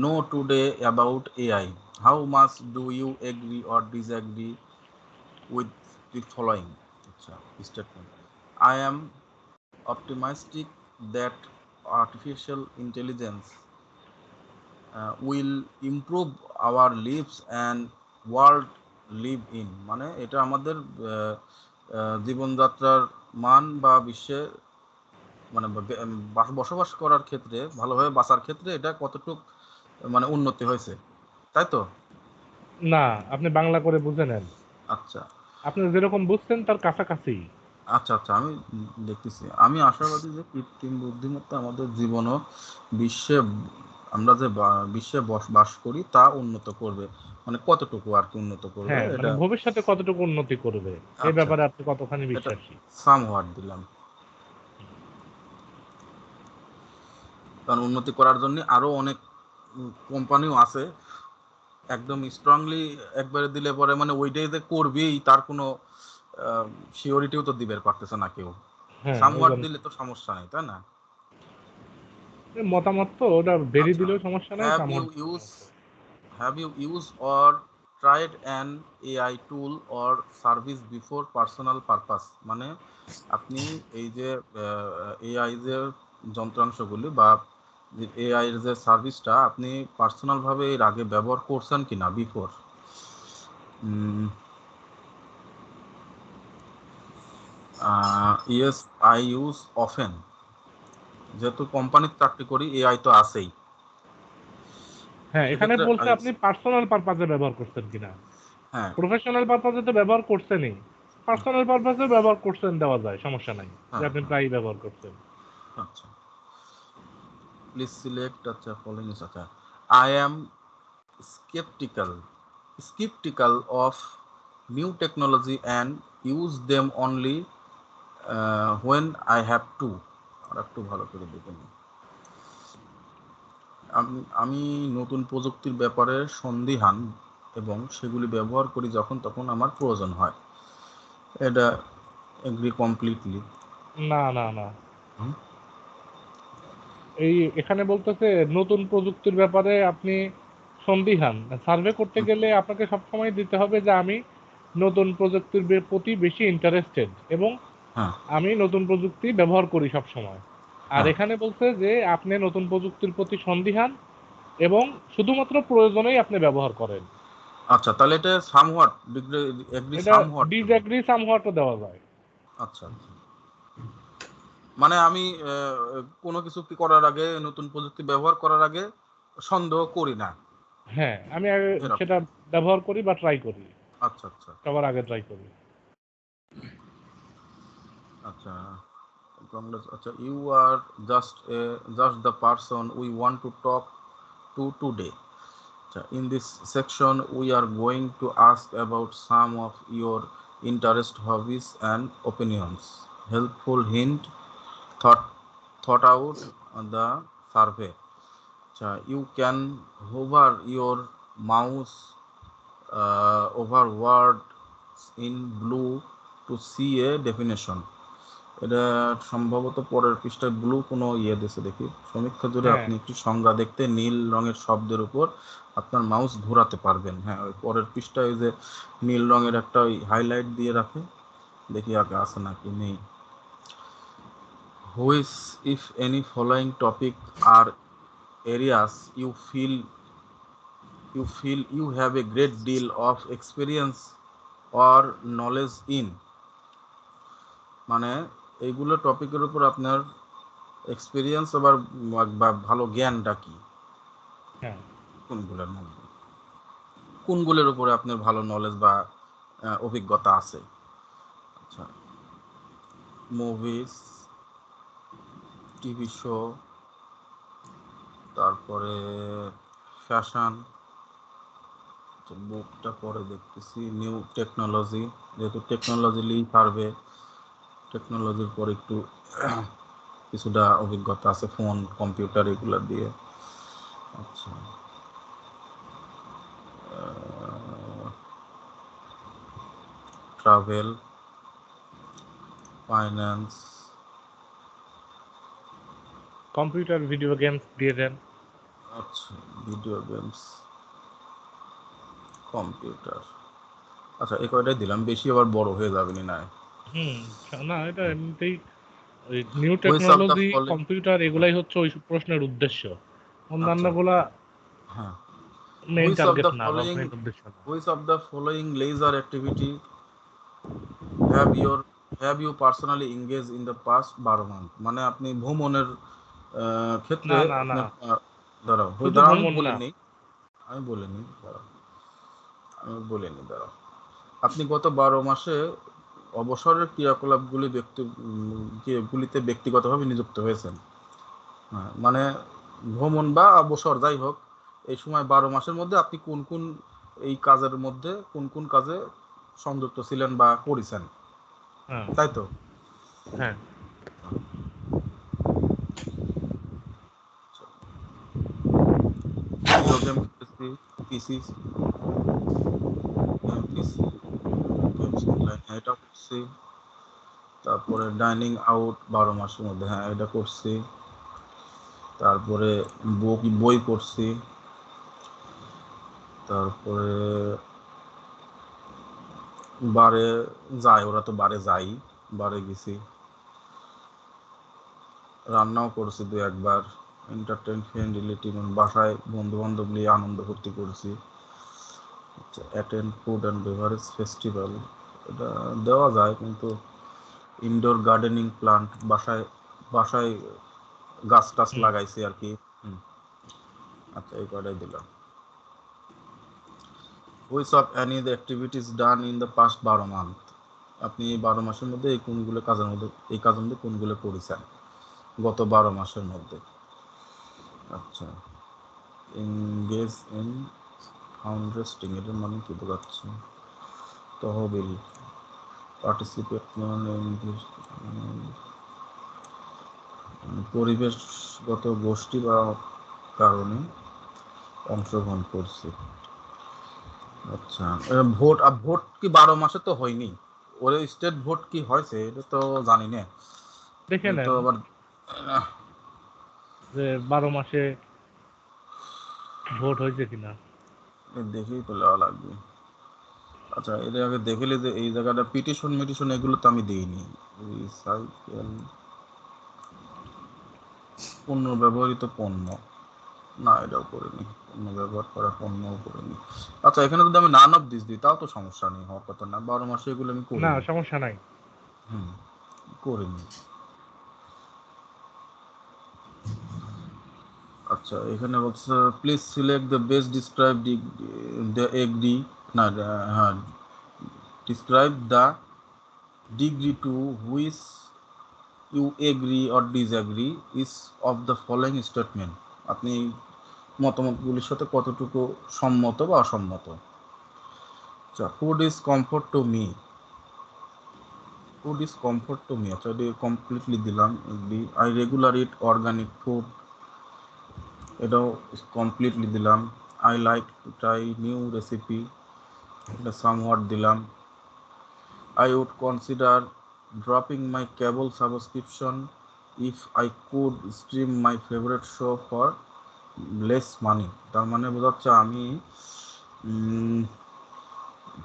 Speaker 1: know today about AI, how much do you agree or disagree with the following statement? I am optimistic that artificial intelligence will improve our lives and world live in, মানে এটা আমাদের জীবনযাত্রার মান বা বিশ্বে মানে বসবাস করার ক্ষেত্রে, ভালোভাবে বাঁচার ক্ষেত্রে এটা কতটুক মানে উন্নতি হয়েছে, তাই তো?
Speaker 2: না, আপনি বাংলা করে বুঝে নেন।
Speaker 1: আচ্ছা
Speaker 2: আপনি যেরকম বুঝছেন তার কাছাকাছি।
Speaker 1: আচ্ছা আচ্ছা, আমি দেখতেছি। আমি আশাবাদী যে কৃত্রিম বুদ্ধিমত্তা আমাদের জীবন ও বিশ্বে, আমরা যে বিশ্বে বাস করি তা উন্নত করবে। মানে কতটুকু আর কি উন্নত করবে
Speaker 2: হ্যাঁ, মানে
Speaker 1: এটা।
Speaker 2: ভবিষ্যতে কতটুকু উন্নতি করবে এই
Speaker 1: আচ্ছা,
Speaker 2: ব্যাপারে আপনি কতখানি
Speaker 1: এটা
Speaker 2: বিশ্বাসী?
Speaker 1: সামহাট দিলাম। কারণ উন্নতি করার জন্য আরো অনেক কোম্পানিও আছে, একদম স্ট্রংলি একবারে দিলে পরে মানে ওইটাই যে করবেই তার কোনো সিওরিটিও তো দিবে পারতেছে না কেউ।
Speaker 2: হ্যাঁ,
Speaker 1: সামহাট দিলে তো সমস্যা নেই, তাই না?
Speaker 2: মতামত তো ওটা বেরি
Speaker 1: আচ্ছা,
Speaker 2: দিলেও সমস্যা নাই,
Speaker 1: have you
Speaker 2: somewhat
Speaker 1: use have you used or tried an AI tool or service before personal purpose? মানে আপনি এই যে এআই যে যন্ত্রাংশগুলি বা এআই এর যে সার্ভিসটা আপনি পার্সোনাল ভাবে এর আগে ব্যবহার করছেন কিনা, before? Yes, I use often. যেহেতু কোম্পানির চাকরি করি, এআই তো আছেই।
Speaker 2: হ্যাঁ, এখানে
Speaker 1: সেক্ষেত্রে
Speaker 2: বলছে আপনি পার্সোনাল পারপাজে ব্যবহার করছেন কিনা।
Speaker 1: হ্যাঁ
Speaker 2: প্রফেশনাল পারপাজে তো ব্যবহার করছেনই, পার্সোনাল পারপাজে ব্যবহার করছেন দেওয়া যায়, সমস্যা নাই যে
Speaker 1: হ্যাঁ
Speaker 2: আপনি
Speaker 1: হ্যাঁ,
Speaker 2: প্রায়ই ব্যবহার করছেন।
Speaker 1: আচ্ছা, প্লিজ সিলেক্ট। আচ্ছা, ফলোইং ইজ, আচ্ছা, I am skeptical skeptical of new technology and use them only when I have to। আর একটু ভালো করে দেখুন। আমি নতুন প্রযুক্তির ব্যাপারে সন্দিহান এবং সেগুলি ব্যবহার করি যখন তখন আমার প্রয়োজন হয়। এটা এগ্রি কমপ্লিটলি।
Speaker 2: না না না, এখানে বলতেছে নতুন প্রযুক্তির ব্যাপারে আপনি সন্দিহান। সার্ভে করতে গেলে আপনাকে সবসময় দিতে হবে যে আমি নতুন প্রযুক্তির প্রতি বেশি ইন্টারেস্টেড এবং
Speaker 1: হ্যাঁ
Speaker 2: আমি নতুন প্রযুক্তি ব্যবহার করি সব সময়। আর
Speaker 1: হ্যাঁ,
Speaker 2: এখানে বলছে যে আপনি নতুন প্রযুক্তির প্রতি সন্দিহান এবং শুধুমাত্র প্রয়োজনেই আপনি ব্যবহার করেন।
Speaker 1: আচ্ছা, তাহলে এটা সামহট এগ্রি
Speaker 2: এটা
Speaker 1: সামহট।
Speaker 2: ডিসএগ্রি সামহাটও দেওয়া যায়।
Speaker 1: আচ্ছা আচ্ছা, মানে আমি কোনো কিছু করার আগে, নতুন প্রযুক্তি ব্যবহার করার আগে সন্দেহ করি না,
Speaker 2: হ্যাঁ, আমি
Speaker 1: এরকম।
Speaker 2: সেটা ব্যবহার করি বা ট্রাই করি,
Speaker 1: আচ্ছা আচ্ছা
Speaker 2: সবার আগে ট্রাই করি।
Speaker 1: আচ্ছা, কংগ্রেস। আচ্ছা, you are just the person we want to talk to today. আচ্ছা, in this section we are going to ask about some of your interest, hobbies and opinions. Helpful hint, thought thought out the survey. You can hover your mouse over words in blue to see a definition. এটা সম্ভবত পরের পৃষ্ঠায় blue কোনো ইয়ে দিছে দেখি। সমীক্ষা জুড়ে
Speaker 2: হ্যাঁ
Speaker 1: আপনি একটি সংজ্ঞা দেখতে নীল রঙের শব্দের উপর আপনার মাউস ঘোরাতে পারবেন। হ্যাঁ, ওই পরের পৃষ্ঠায় যে নীল রঙের একটা হাইলাইট দিয়ে রাখে, দেখি আগে আছে নাকি নেই। Which, if any, following topic are areas you feel you have a great deal of experience or knowledge in? মানে এইগুলো টপিকের উপর আপনার এক্সপিরিয়েন্স আবার বা ভালো জ্ঞানটা কি,
Speaker 2: হ্যাঁ
Speaker 1: কোনগুলোর মধ্যে, কোনগুলোর উপরে আপনার ভালো নলেজ বা অভিজ্ঞতা আছে। আচ্ছা, মুভিজ, টিভি শো, তারপরে ফ্যাশন, বুকটা পরে দেখতেছি, নিউ টেকনোলজি, যেহেতু টেকনোলজি লিই পারবে, টেকনোলজির পর একটু কিছুটা অভিজ্ঞতা আছে ফোন কম্পিউটার এগুলো দিয়ে। আচ্ছা, travel, finance,
Speaker 2: computer video games দিয়ে দেন।
Speaker 1: আচ্ছা ভিডিও গেমস, কম্পিউটার, আচ্ছা এই কয়টাই দিলাম, বেশি আবার বড় হয়ে যাবে না।
Speaker 2: না এটা এমনিতেই ওই new
Speaker 1: which of the
Speaker 2: technology
Speaker 1: following,
Speaker 2: computer এগুলাই হচ্ছে ওই প্রশ্নের উদ্দেশ্য, অন্যান্যগুলা
Speaker 1: হ্যাঁ,
Speaker 2: main
Speaker 1: which of
Speaker 2: target
Speaker 1: the
Speaker 2: না বা
Speaker 1: ফলোইং
Speaker 2: মেইন উদ্দেশ্য না।
Speaker 1: which of the following leisure activity have you personally engaged in the past 12 month? মানে আপনি ভ্রমণের ক্ষেত্রে
Speaker 2: না না না,
Speaker 1: আপনার দাঁড়াও
Speaker 2: শুধু
Speaker 1: দাঁড়াও আমি
Speaker 2: ভ্রমণ
Speaker 1: বলে
Speaker 2: না।
Speaker 1: নিই, দাঁড়াও। আপনি গত 12 মাসে অবসরের ক্রিয়াকলাপগুলি গুলিতে ব্যক্তিগতভাবে নিযুক্ত হয়েছেন। হ্যাঁ, মানে ভ্রমণ বা অবসর যাই হোক, এই সময় 12 মাসের মধ্যে আপনি কোন কোন এই কাজের মধ্যে কোন কোন কাজে সংযুক্ত ছিলেন বা করেছেন,
Speaker 2: হ্যাঁ
Speaker 1: তাই তো?
Speaker 2: হ্যাঁ
Speaker 1: ভিডিও গেম খেলেছি, পিসি পিসি গেমস অনলাইন, হ্যাঁ এটা করছি। তারপরে ডাইনিং আউট 12 মাসের মধ্যে, হ্যাঁ এটা করছি। তারপরে বই পড়ছি। তারপরে বারে যায়, ওরা তো বারে যাই, বারে গেছি। রান্নাও করছি দু একবার। এন্টারটেইনমেন্ট রিলেটিভ বাসায় বন্ধু বান্ধব নিয়ে আনন্দ ফুর্তি করছি। Attend food and beverage festival, এটা দেওয়া যায় কিন্তু ইনডোর গার্ডেনিং প্লান্ট, বাসায় বাসায় গাছ টাছ লাগাইছি আর কি। আচ্ছা এই কয়টাই দিলাম। Which of any the activities done in the past 12 month, আপনি এই 12 মাসের মধ্যে এই কোনগুলো কাজের মধ্যে এই কাজের মধ্যে কোনগুলো করেছেন গত 12 মাসের মধ্যে। আচ্ছা, এনগেজ ইন ফাউন্ড্রেস্টিং, এটার মানে কি বোঝাচ্ছে? তহবিল, পার্টিসিপেট মানে পরিবেশগত গোষ্ঠী বা কারণে অংশগ্রহণ করছে। আচ্ছা, ভোট ভোট কি 12 মাসে তো হয়নি, ওর স্টেট ভোট কি হয়েছে এটা তো জানি না।
Speaker 2: দেখে
Speaker 1: তো
Speaker 2: নেন
Speaker 1: আবার
Speaker 2: যে 12 মাসে ভোট হয়েছে কিনা।
Speaker 1: দেখেই তো লেওয়া লাগবে। আচ্ছা এটা আগে দেখলে যে এই জায়গাটা পিটিশন মিটিশন এগুলো তো আমি দিইনি। রিসাইকেল, পুনর্ব্যবহৃত পণ্য, না এটাও করিনি। পণ্য ব্যবহার করা পণ্যও করিনি। আচ্ছা এখানে যদি আমি নান অফ দিস দিই তাও তো সমস্যা নেই, হওয়ার কথা না। 12 মাসে এগুলো আমি
Speaker 2: না
Speaker 1: করিনি।
Speaker 2: সমস্যা নাই।
Speaker 1: করিনি। আচ্ছা এখানে বলছে please select the best describe the agree, না হ্যাঁ, describe the degree to which you agree or disagree is of the following statement, আপনি মতামতগুলির সাথে কতটুকু সম্মত বা অসম্মত। আচ্ছা, food is comfort to me, food is comfort to me, আচ্ছা এটা কমপ্লিটলি দিলাম agree. I regular eat organic food, এটাও কমপ্লিটলি দিলাম। I like to try new recipe, এটা সামহাট দিলাম। I would consider dropping my cable subscription if I could stream my favorite show for less money. তার মানে বোঝাচ্ছে আমি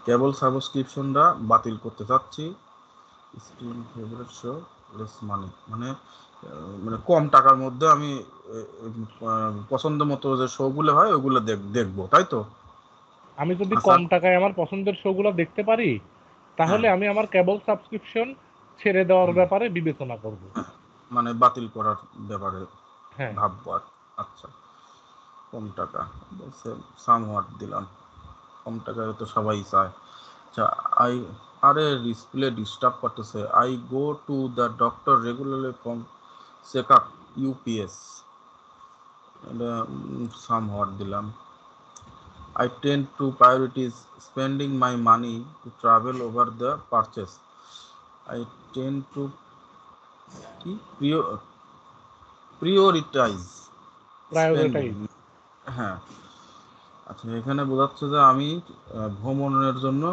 Speaker 1: কেবল সাবস্ক্রিপশনটা বাতিল করতে চাচ্ছি, স্ট্রিম ফেভারিট শো লেস মানি, মানে কম টাকার মধ্যে আমি পছন্দ মতো যে শোগুলো হয় ওগুলো দেখবো, তাই তো?
Speaker 2: আমি যদি
Speaker 1: আচ্ছা।
Speaker 2: কম টাকায় আমার পছন্দের শোগুলো দেখতে পারি তাহলে আমি আমার কেবল সাবস্ক্রিপশন ছেড়ে দেওয়ার ব্যাপারে বিবেচনা করব,
Speaker 1: মানে বাতিল করার ব্যাপারে
Speaker 2: হ্যাঁ।
Speaker 1: ভাববো আর। আচ্ছা, কম টাকা সামওয়াট দিলাম, কম টাকায় তো সবাই চায়। আচ্ছা, আরে ডিসপ্লে ডিস্টার্ব করতেছে। I go to the doctor regularly from check up ups, এটা সামওয়াট দিলাম। I tend to prioritize spending my money to travel over the purchase. I tend to prioritize spending. হ্যাঁ, আচ্ছা, এখানে বোঝাচ্ছে যে আমি ভ্রমণের জন্য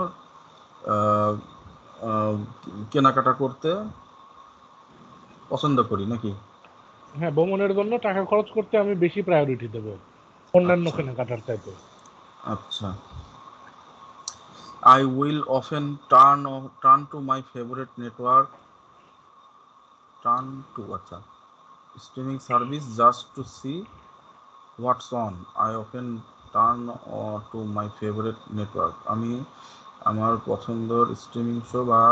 Speaker 1: কেনাকাটা করতে পছন্দ করি নাকি?
Speaker 2: হ্যাঁ, ভ্রমণের জন্য টাকা খরচ করতে আমি বেশি প্রায়োরিটি দেব অন্যান্য কেনাকাটার চাইতে।
Speaker 1: আচ্ছা, I will often turn to my favorite network, streaming service just to see what's on. I often turn to my favorite network. আমি আমার পছন্দের স্ট্রিমিং শো বা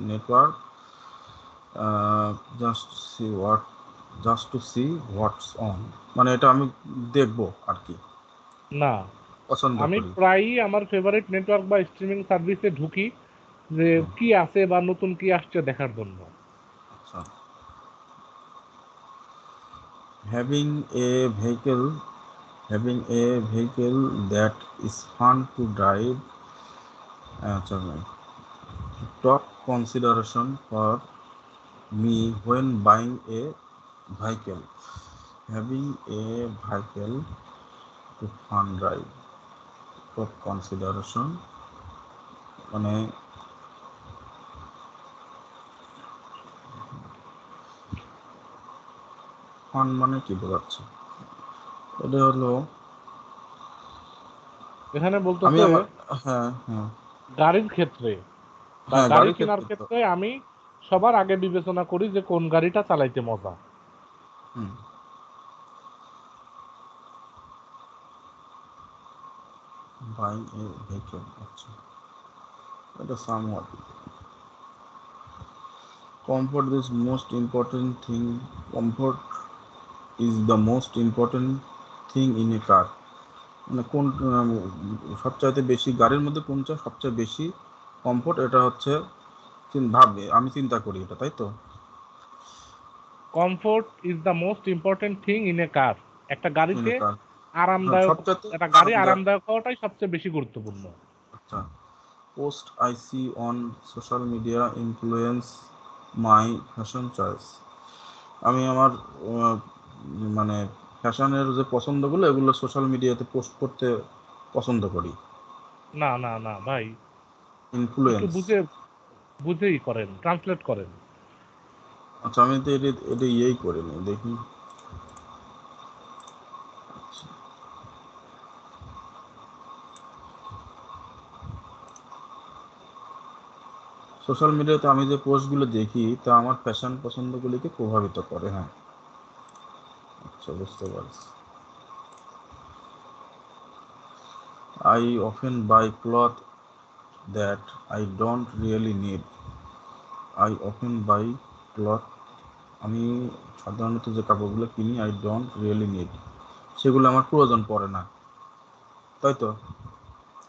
Speaker 1: network just to see what's on, মানে এটা আমি দেখবো আর কি,
Speaker 2: না,
Speaker 1: পছন্দ
Speaker 2: আমি
Speaker 1: করি।
Speaker 2: প্রায়ই আমার ফেভারিট নেটওয়ার্ক বা স্ট্রিমিং সার্ভিসে ঢুকি যে কি আছে বা নতুন কি আসছে দেখার জন্য।
Speaker 1: আচ্ছা, having a vehicle that is fun to drive, top consideration for me when buying a vehicle. Having a vehicle to fun drive, top consideration, মানে ফান মানে কি বোঝাচ্ছে? এটা হলো
Speaker 2: এখানে
Speaker 1: আমি
Speaker 2: বলতেছে
Speaker 1: আমার
Speaker 2: গাড়ির ক্ষেত্রে বা গাড়ি কেনার ক্ষেত্রে আমি সবার আগে বিবেচনা করি যে কোন গাড়িটা চালাইতে মজা।
Speaker 1: buying a vehicle, আচ্ছা, এটা somewhat comfort is most important thing. Comfort is the most important thing in a car. মানে কোন সবচাইতে বেশি গাড়ির মধ্যে কোনটা সবচেয়ে বেশি কমফোর্ট, এটা হচ্ছে আমি চিন্তা করি এটা, তাই তো?
Speaker 2: Comfort is the most important thing in a car. একটা গাড়িতে আরামদায়ক,
Speaker 1: সবচাইতে
Speaker 2: একটা গাড়ি আরামদায়ক হওয়াটাই সবচেয়ে বেশি গুরুত্বপূর্ণ।
Speaker 1: আচ্ছা, post I see on social media influence my fashion choice. আমি আমার মানে ফ্যাশনের যে পছন্দগুলো এগুলো সোশ্যাল মিডিয়াতে পোস্ট করতে পছন্দ করি।
Speaker 2: না না না ভাই, একটু
Speaker 1: ইনফ্লুয়েন্স,
Speaker 2: বুঝেই করেন, ট্রান্সলেট করেন।
Speaker 1: আচ্ছা, আমি তো এটা ইয়েই করিনি, দেখি। সোশ্যাল মিডিয়াতে আমি যে পোস্টগুলো দেখি তা আমার ফ্যাশন পছন্দগুলিকে প্রভাবিত করে। হ্যাঁ, আচ্ছা, বুঝতে পারছি। I often buy clothes that I don't really need. I often buy clothes, আমি সাধারণত যে কাপড়গুলো কিনি I don't really need, সেগুলো আমার প্রয়োজন পড়ে না, তাই তো?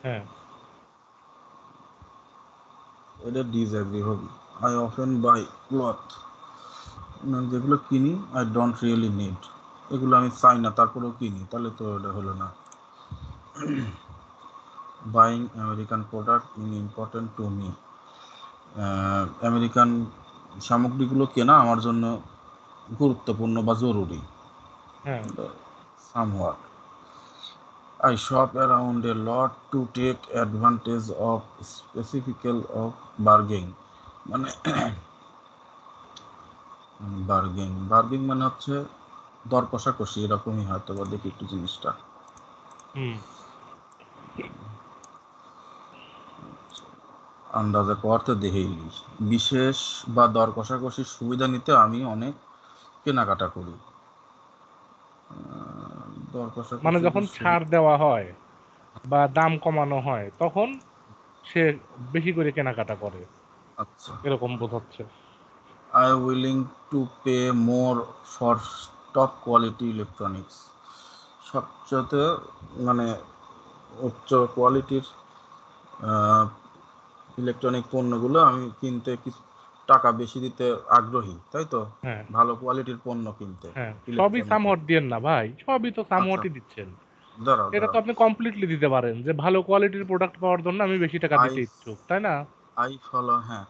Speaker 2: হ্যাঁ,
Speaker 1: এটা ডিসঅ্যাগ্রি হবে। I often buy clothes, যেগুলো কিনি I don't really need, এগুলো আমি চাই না তারপরেও কিনি, তাহলে তো এটা হলো না। Buying American product is important to me. American সামগ্রীগুলো কেনা আমার জন্য গুরুত্বপূর্ণ বা জরুরি।
Speaker 2: হ্যাঁ,
Speaker 1: Somewhat. I shop around a lot to take advantage of specific of bargaining. মানে বার্গেন বার্গেন মানে হচ্ছে দর কষাকষি, এরকমই হয়তো বা, দেখি একটু জিনিসটা।
Speaker 2: হুম
Speaker 1: আন্দাজে করতে দেখেই বিশেষ বা দর কষাকষির সুবিধা নিতে আমি অনেক কেনাকাটা করি। দর
Speaker 2: মানে
Speaker 1: কষাকষির
Speaker 2: যখন
Speaker 1: সুবিধা।
Speaker 2: ছাড় দেওয়া হয় বা দাম কমানো হয় তখন সে বেশি করে কেনাকাটা করে,
Speaker 1: আচ্ছা।
Speaker 2: এরকম বোঝাচ্ছে।
Speaker 1: I willing to pay more for top quality electronics. সবচেয়ে মানে উচ্চ কোয়ালিটির ইলেকট্রনিক পণ্যগুলো আমি কিনতে কিছু টাকা বেশি দিতে আগ্রহী, তাই তো?
Speaker 2: হ্যাঁ
Speaker 1: ভালো কোয়ালিটির পণ্য কিনতে
Speaker 2: হ্যাঁ, সবই
Speaker 1: ইলেকট্রনিকের।
Speaker 2: সামহট দিয়েন না ভাই, সবই তো
Speaker 1: আচ্ছা,
Speaker 2: সামহটই দিচ্ছেন।
Speaker 1: দাঁড়াও
Speaker 2: এটা তো
Speaker 1: দাঁড়াও।
Speaker 2: আপনি কমপ্লিটলি দিতে পারেন যে ভালো কোয়ালিটির প্রোডাক্ট পাওয়ার জন্য আমি বেশি টাকা
Speaker 1: আই
Speaker 2: দিতে ইচ্ছুক, তাই না?
Speaker 1: আই ফলো, হ্যাঁ,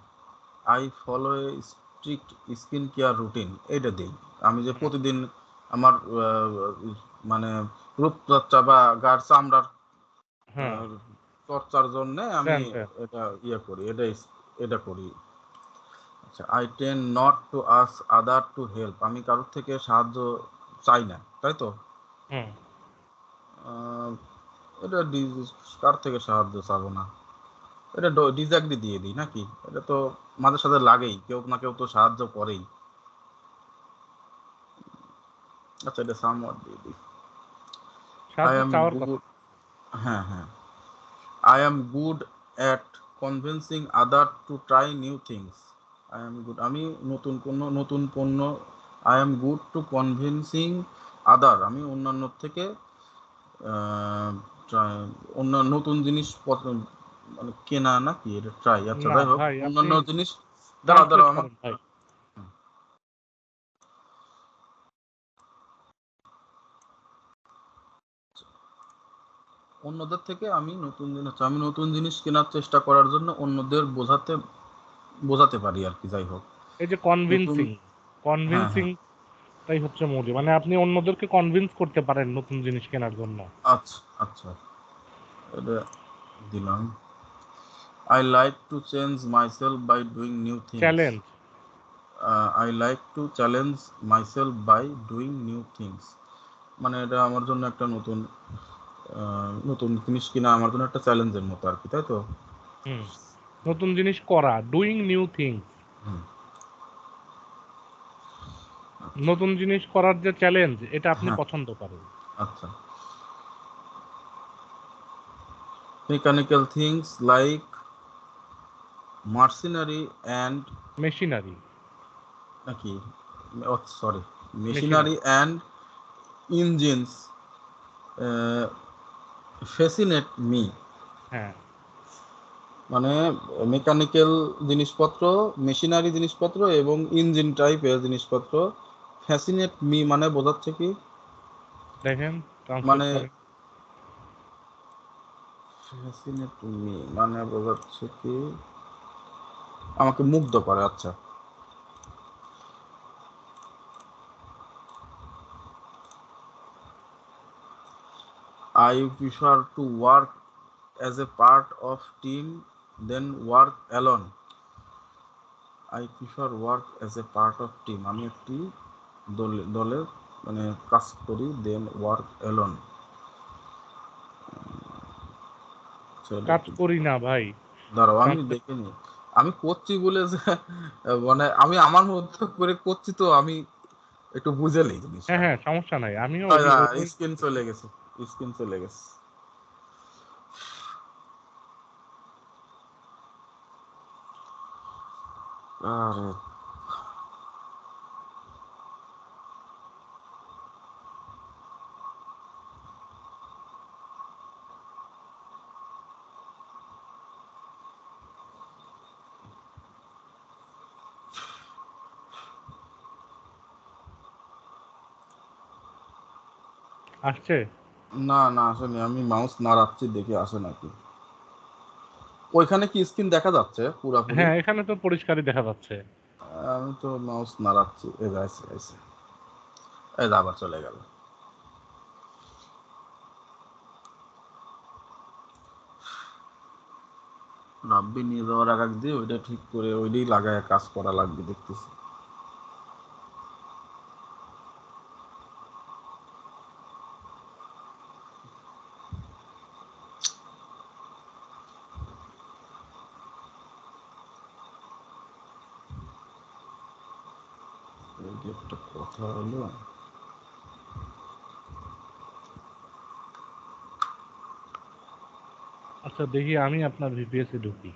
Speaker 1: I follow A strict skin care routine, এটা দিই। আমি যে
Speaker 2: হুম,
Speaker 1: প্রতিদিন আমার মানে রূপচর্চা বা গার চামড়ার
Speaker 2: হ্যাঁ
Speaker 1: আহ, চর্চার জন্য আমি
Speaker 2: দেন দেন।
Speaker 1: এটা ইয়ে করি, এটা করি। আচ্ছা, I ten not to ask other to help. আমি কারোর থেকে সাহায্য চাই না, তাই তো?
Speaker 2: হুম
Speaker 1: আহ, এটা কার থেকে সাহায্য চাবো না, এটা ডিজাগ্রি দিয়ে দিই নাকি? এটা তো মাঝে সাথে লাগেই, কেউ না কেউ তো সাহায্য করেই। আচ্ছা, এটা সামওয়াট দিয়ে দিই। আই
Speaker 2: সাহায্য
Speaker 1: এম
Speaker 2: চাওয়ার কথা।
Speaker 1: গুড, হ্যাঁ হ্যাঁ, I am good at convincing other to try new things. I am good, আমি নতুন পণ্য, I am good to convincing other, আমি অন্যান্য থেকে আহ, অন্য নতুন জিনিসপত্র মানে কেনা নাকি এটা ট্রাই, আচ্ছা
Speaker 2: না
Speaker 1: যাই হোক,
Speaker 2: ভাই, আপনি
Speaker 1: অন্যান্য জিনিস। দাঁড়াও
Speaker 2: ট্রান্সলেট
Speaker 1: দাঁড়াও আমার,
Speaker 2: করেন ভাই।
Speaker 1: অন্যদের থেকে আমি নতুন জিনিস, আচ্ছা, আমি নতুন জিনিস কেনার চেষ্টা করার জন্য অন্যদের বোঝাতে পারি আর কি, যাই হোক।
Speaker 2: এই যে
Speaker 1: নতুন,
Speaker 2: কনভিন্সিং,
Speaker 1: হ্যাঁ
Speaker 2: কনভিন্সিং
Speaker 1: হ্যাঁ,
Speaker 2: তাই হচ্ছে মূল, মানে আপনি অন্যদেরকে কনভিন্স করতে পারেন নতুন জিনিস কেনার জন্য।
Speaker 1: আচ্ছা আচ্ছা, এটা দিলাম। I like to change myself by doing new things.
Speaker 2: Challenge.
Speaker 1: I like to challenge myself by doing new things, মানে এটা আমার জন্য একটা নতুন জিনিস কিনা আমার জন্য একটা চ্যালেঞ্জের মতো আর কি, তাই তো?
Speaker 2: হুম, নতুন জিনিস করা, ডুইং নিউ থিংস।
Speaker 1: হুম,
Speaker 2: নতুন জিনিস করার যে চ্যালেঞ্জ, এটা আপনি
Speaker 1: হ্যাঁ,
Speaker 2: পছন্দ করেন।
Speaker 1: আচ্ছা। Mechanical things like mercenary and,
Speaker 2: machinery.
Speaker 1: নাকি, sorry, machinery
Speaker 2: machinery.
Speaker 1: And engines fascinate me.
Speaker 2: হ্যাঁ,
Speaker 1: মানে মেকানিক্যাল জিনিসপত্র, মেশিনারি জিনিসপত্র এবং ইঞ্জিন টাইপের জিনিসপত্র ফ্যাসিনেট মি মানে বোঝাচ্ছে কি?
Speaker 2: দেখেন ট্রান্সলেট
Speaker 1: মানে
Speaker 2: করেন।
Speaker 1: ফ্যাসিনেট মি মানে বোঝাচ্ছে কি আমাকে মুগ্ধ করে, আচ্ছা। I prefer to work as a part of team than work alone. I prefer work as a part of team, আমি একটি দলের মানে কাজ করি, দেন ওয়ার্ক অ্যালোন।
Speaker 2: কাজ করি না ভাই।
Speaker 1: দাঁড়াও আমি
Speaker 2: ট্রান্সলেট।
Speaker 1: দেখে নি, আমি করছি বলে যে মানে আমি আমার মধ্যে করে করছি, তো আমি একটু বুঝে নেই
Speaker 2: হ্যাঁ
Speaker 1: জিনিসটা।
Speaker 2: হ্যাঁ, সমস্যা নাই, আমিও ওই ওই।
Speaker 1: স্ক্রিন চলে গেছে, স্ক্রিন চলে গেছে। আরে,
Speaker 2: আসছে।
Speaker 1: না না আসেনি, আমি মাউস নাড়াচ্ছি দেখি আসে নাকি। ওইখানে কি স্ক্রিন দেখা যাচ্ছে পুরাপুরি?
Speaker 2: হ্যাঁ, এখানে তো পরিষ্কারই দেখা যাচ্ছে।
Speaker 1: আমি তো মাউস নাড়াচ্ছি, এই যে আইছে আইছে, এই যে আবার চলে গেল। রাব্বি নিয়ে যাওয়ার আগ দিয়ে ওইটা ঠিক করে ওইটাই লাগায় কাজ করা লাগবে দেখতেছি। কি একটা কথা হলো,
Speaker 2: আচ্ছা দেখি আমি আপনার ভিপিএসে ঢুকি,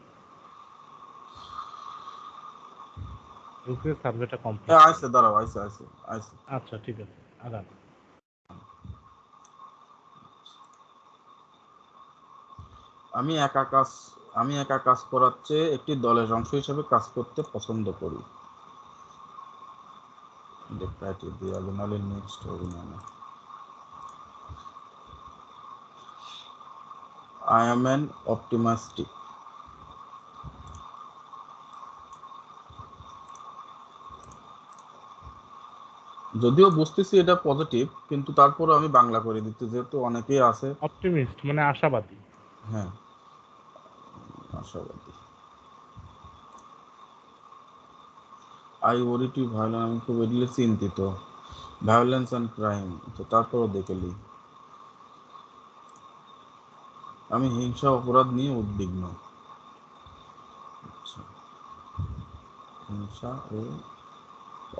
Speaker 2: ঢুকে সার্ভেটা কমপ্লিট করি।
Speaker 1: আইসে দাঁড়াও, আইসে আইসে আইসে।
Speaker 2: আচ্ছা ঠিক আছে, আগান।
Speaker 1: আমি একা কাজ করার চেয়ে একটি দলের অংশ হিসেবে কাজ করতে পছন্দ করি। I am an optimistic. যদিও বুঝতেছি এটা পজিটিভ, কিন্তু তারপরে আমি বাংলা করে দিতে, যেহেতু অনেকেই আছে।
Speaker 2: অপটিমিস্ট মানে আশাবাদী।
Speaker 1: হ্যাঁ, আশাবাদী। আই ওরি টু ভায়োলেন্স, আমি খুব এগুলি চিন্তিত। ভায়োলেন্স অ্যান্ড ক্রাইম, তো তারপরও দেখেলি আমি হিংসা অপরাধ নিয়ে উদ্বিগ্ন। আচ্ছা, হিংসা ও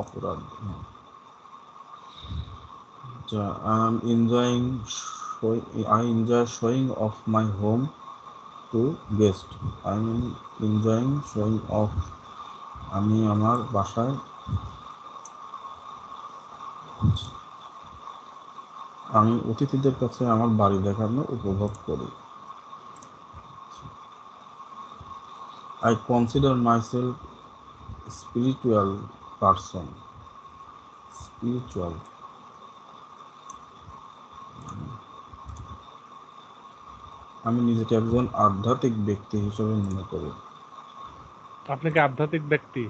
Speaker 1: অপরাধ। I enjoy showing off my home to guests. I am enjoying showing off. আমি আমার বাসায়, আমি অতিথিদের কাছে আমার বাড়ি দেখানো উপভোগ করি। I consider myself spiritual person. Spiritual. আমি নিজেকে একজন আধ্যাত্মিক ব্যক্তি হিসেবে মনে করি।
Speaker 2: আপনি কি আধ্যাত্মিক ব্যক্তি?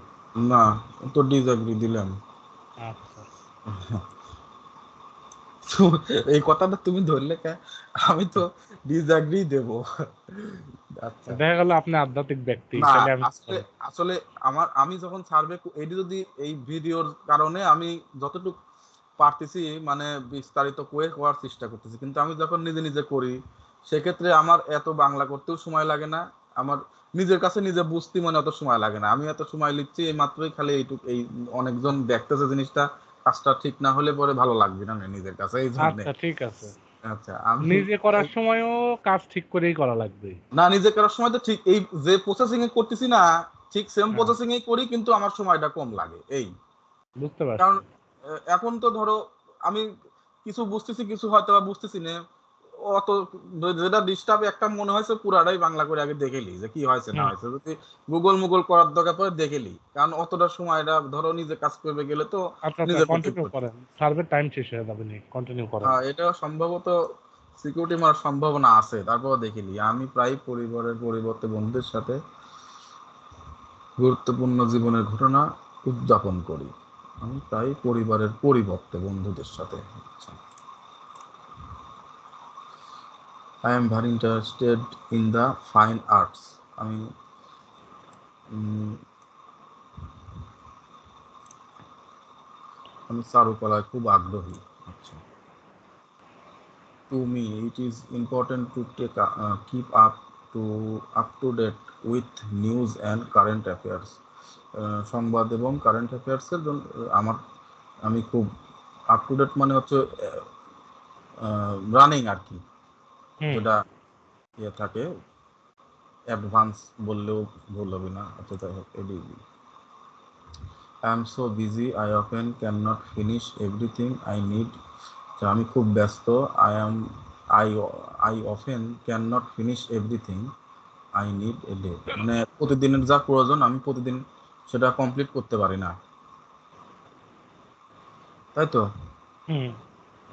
Speaker 1: না, তো ডিসএগ্রি দিলাম।
Speaker 2: আচ্ছা,
Speaker 1: তো এই কথাটা তুমি ধরলে কে? আমি তো ডিসএগ্রি দেব। আচ্ছা,
Speaker 2: দেখা গেল আপনি আধ্যাত্মিক ব্যক্তি,
Speaker 1: না
Speaker 2: তাহলে আমি
Speaker 1: আসলে আসলে আমি যখন সার্ভে এটি যদি এই ভিডিওর কারণে আমি যতটুকু পারতেছি মানে বিস্তারিত করে করার চেষ্টা করতেছি, কিন্তু আমি যখন নিজে নিজে করি সেক্ষেত্রে আমার এত বাংলা করতেও সময় লাগে না, আমার নিজের কাছে নিজে বুঝতে মনে অত সময় লাগে না। আমি এত সময় লিখছি এই মাত্রই, খালি এইটুকু, এই অনেকজন দেখতেছে জিনিসটা, কাজটা ঠিক না হলে পরে ভালো লাগবে না নিজের কাছে, এই জন্য।
Speaker 2: আচ্ছা ঠিক আছে,
Speaker 1: আচ্ছা, আমি
Speaker 2: নিজে করার সময়ও কাজ ঠিক করেই করা লাগবে।
Speaker 1: না, নিজে করার সময় তো ঠিক এই যে প্রসেসিং এ করতেছি না, ঠিক সেম
Speaker 2: হ্যাঁ,
Speaker 1: প্রসেসিং এই করি, কিন্তু আমার সময়টা কম লাগে এই।
Speaker 2: বুঝতে
Speaker 1: কারণ
Speaker 2: পারছি।
Speaker 1: এখন তো ধরো আমি কিছু বুঝতেছি, কিছু হয়তো বা বুঝতেছি না, অত যেটা ডিস্টার্ব একটা মনে হয়েছে পুরাটাই বাংলা করে আগে দেখেলি যে কি হয়েছে না
Speaker 2: হুম,
Speaker 1: হয়েছে, যদি মুগল করার দরকার পরে দেখেলি, কারণ অতটা সময়টা ধরো নিজে কাজ করবে গেলে তো
Speaker 2: আচ্ছা আচ্ছা,
Speaker 1: নিজের পক্ষে
Speaker 2: কন্টিনিউ করেন, সার্ভের টাইম শেষ হয়ে যাবে, নি কন্টিনিউ করেন।
Speaker 1: এটা সম্ভবত সিকিউরিটি মারার সম্ভাবনা আছে। তারপর দেখিলি আমি প্রায় পরিবারের পরিবর্তে বন্ধুদের সাথে গুরুত্বপূর্ণ জীবনের ঘটনা উদযাপন করি। আমি প্রায় পরিবারের পরিবর্তে বন্ধুদের সাথে। I am very interested in the fine arts. আমি আমি চারুকলায় খুব আগ্রহী। আচ্ছা, to me it is important to keep up to date with news and current affairs. সংবাদ এবং কারেন্ট অ্যাফেয়ার্স এর জন্য আমি খুব আপ টু ডেট, মানে হচ্ছে রানিং আর কি, যেটা ইয়ে থাকে, অ্যাডভান্স বললেও ভুল হবে না। আচ্ছা, যাই হোক, ADB. I am so busy I often cannot finish everything I need. আমি খুব ব্যস্ত, I often cannot finish everything I need a day. মানে প্রতিদিনের যা প্রয়োজন আমি প্রতিদিন সেটা কমপ্লিট করতে পারি না, তাই তো?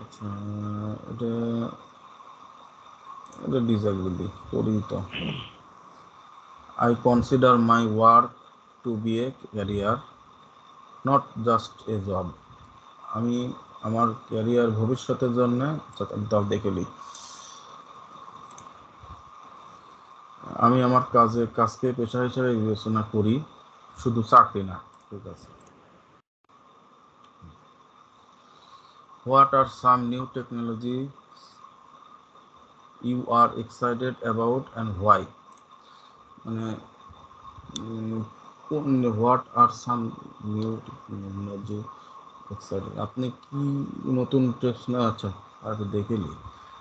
Speaker 1: আচ্ছা, এটা এটা ডিসএগ্রি করি তো। I consider my work to be a career, not just a job. আমি আমার ক্যারিয়ার ভবিষ্যতের জন্য তাও দেখেলি, আমি আমার কাজকে পেশা হিসেবে বিবেচনা করি, শুধু চাকরি না। ঠিক আছে। What are some new technologies you are excited about and why? মানে what are some new technology exciting, আপনি কি নতুন টেকনোলজি, আচ্ছা আর দেখেলি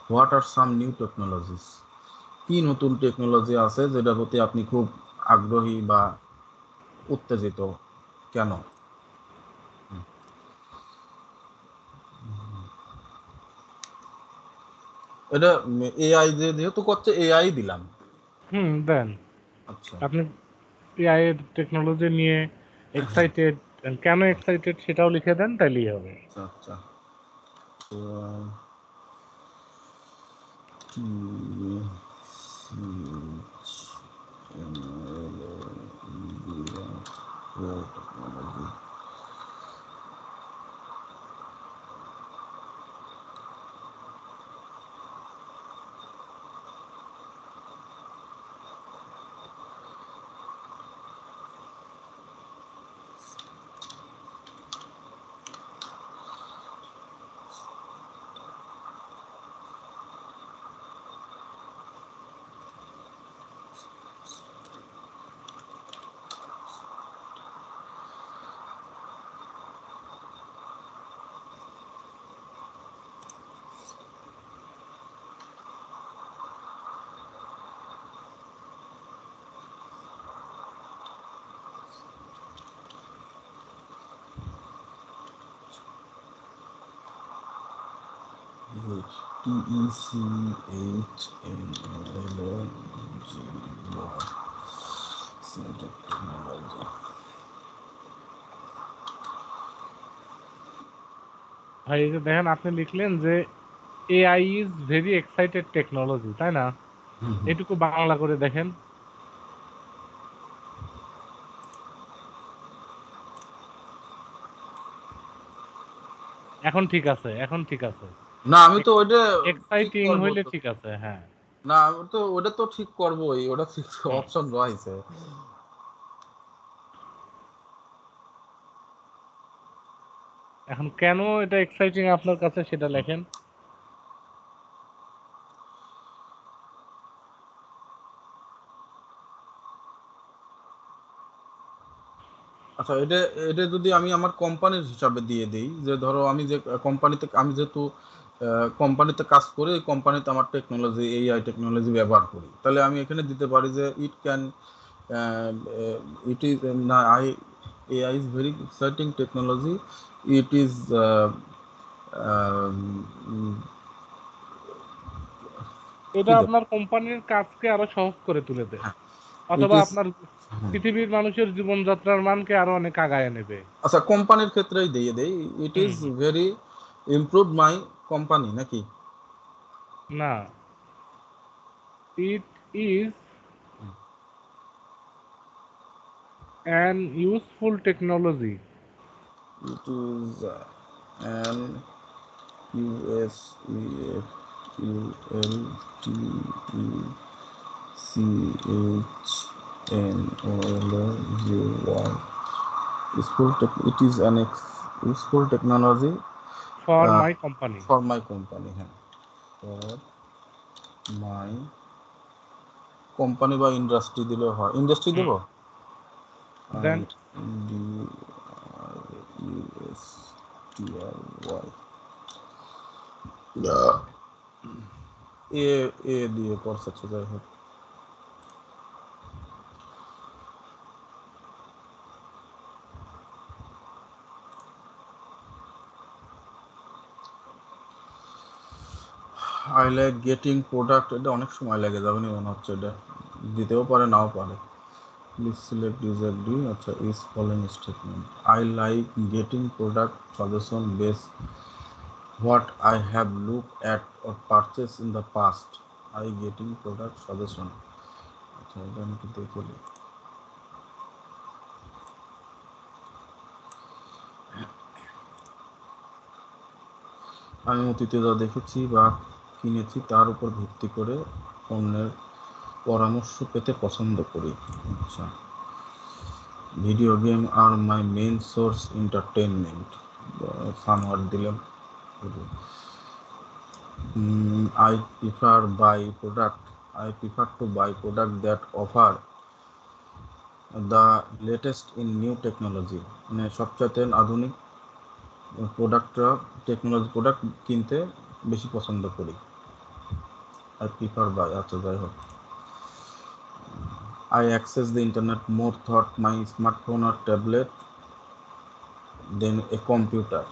Speaker 1: what are some new technologies, কি নতুন টেকনোলজি আছে যেটার প্রতি আপনি খুব আগ্রহী বা উত্তেজিত, কেন? এটা এআই যেহেতু করছে এআই দিলাম।
Speaker 2: দেন
Speaker 1: আচ্ছা
Speaker 2: আপনি এআই এর টেকনোলজি নিয়ে এক্সাইটেড, কেন এক্সাইটেড সেটাও লিখে দেন, তাইলেই হবে।
Speaker 1: আচ্ছা আচ্ছা
Speaker 2: ভাই এই যে দেখেন আপনি লিখলেন যে AI is very excited technology, তাই না? এটুকু বাংলা করে দেখেন। এখন ঠিক আছে, এখন ঠিক আছে।
Speaker 1: না আমি তো ওইটা ঠিক
Speaker 2: এক্সাইটিং
Speaker 1: করবো
Speaker 2: হইলে
Speaker 1: তো।
Speaker 2: ঠিক আছে, হ্যাঁ।
Speaker 1: না আমি তো ওটা তো ঠিক করবোই, ওটা ঠিক অপশন রয়েছে।
Speaker 2: এখন কেন এটা এক্সাইটিং আপনার কাছে সেটা লেখেন।
Speaker 1: আচ্ছা এটা এটা যদি আমি আমার কোম্পানির হিসাবে দিয়ে দিই, যে ধরো আমি যে কোম্পানিতে, আমি যেহেতু কোম্পানিতে কাজ করি, এই কোম্পানিতে আমার টেকনোলজি এআই টেকনোলজি ব্যবহার করি, তাহলে আমি এখানে দিতে পারি যে ইট ক্যান ইট ইজ না I AI is very exciting technology, it is
Speaker 2: এটা আপনার কোম্পানির কাজকে আরো সহজ করে তুলে দেয়,
Speaker 1: ইট
Speaker 2: অথবা
Speaker 1: ইজ।
Speaker 2: আপনার পৃথিবীর মানুষের জীবনযাত্রার মানকে আরো অনেক আগায় নেবে।
Speaker 1: আচ্ছা কোম্পানির ক্ষেত্রেই দিয়ে দেই, it is very improve my company, নাকি?
Speaker 2: না, it is an useful technology.
Speaker 1: It is an US useful it is an useful technology
Speaker 2: for
Speaker 1: uh,
Speaker 2: my company.
Speaker 1: for my company, হ্যাঁ for my কোম্পানি বা industry দিলে হয়, industry দেবো
Speaker 2: দেন
Speaker 1: এ এ দিয়ে করছে, যাই হোক আই লাইক গেটিং প্রোডাক্ট, এটা অনেক সময় লেগে যাবে না মনে হচ্ছে, এটা দিতেও পারে নাও পারে। প্লিজ সিলেক্ট ডিসএগ্রি, আচ্ছা is following statement, I like getting product suggestion base what I have looked at or purchased in the past, I getting product suggestion, আচ্ছা এটা আমি একটু দেখে নিই। আমি অতীতে যা দেখেছি বা কিনেছি তার উপর ভিত্তি করে পণ্যের পরামর্শ পেতে পছন্দ করি। আচ্ছা video game are my main source entertainment, somewhat দিলাম। I prefer to buy product that offer the latest in new technology, মানে সবচেয়ে আধুনিক প্রোডাক্টটা টেকনোলজি প্রোডাক্ট কিনতে বেশি পছন্দ করি। আই প্রিফার বাই, আচ্ছা যাই হোক। I access the internet more through my smartphone or tablet than a computer.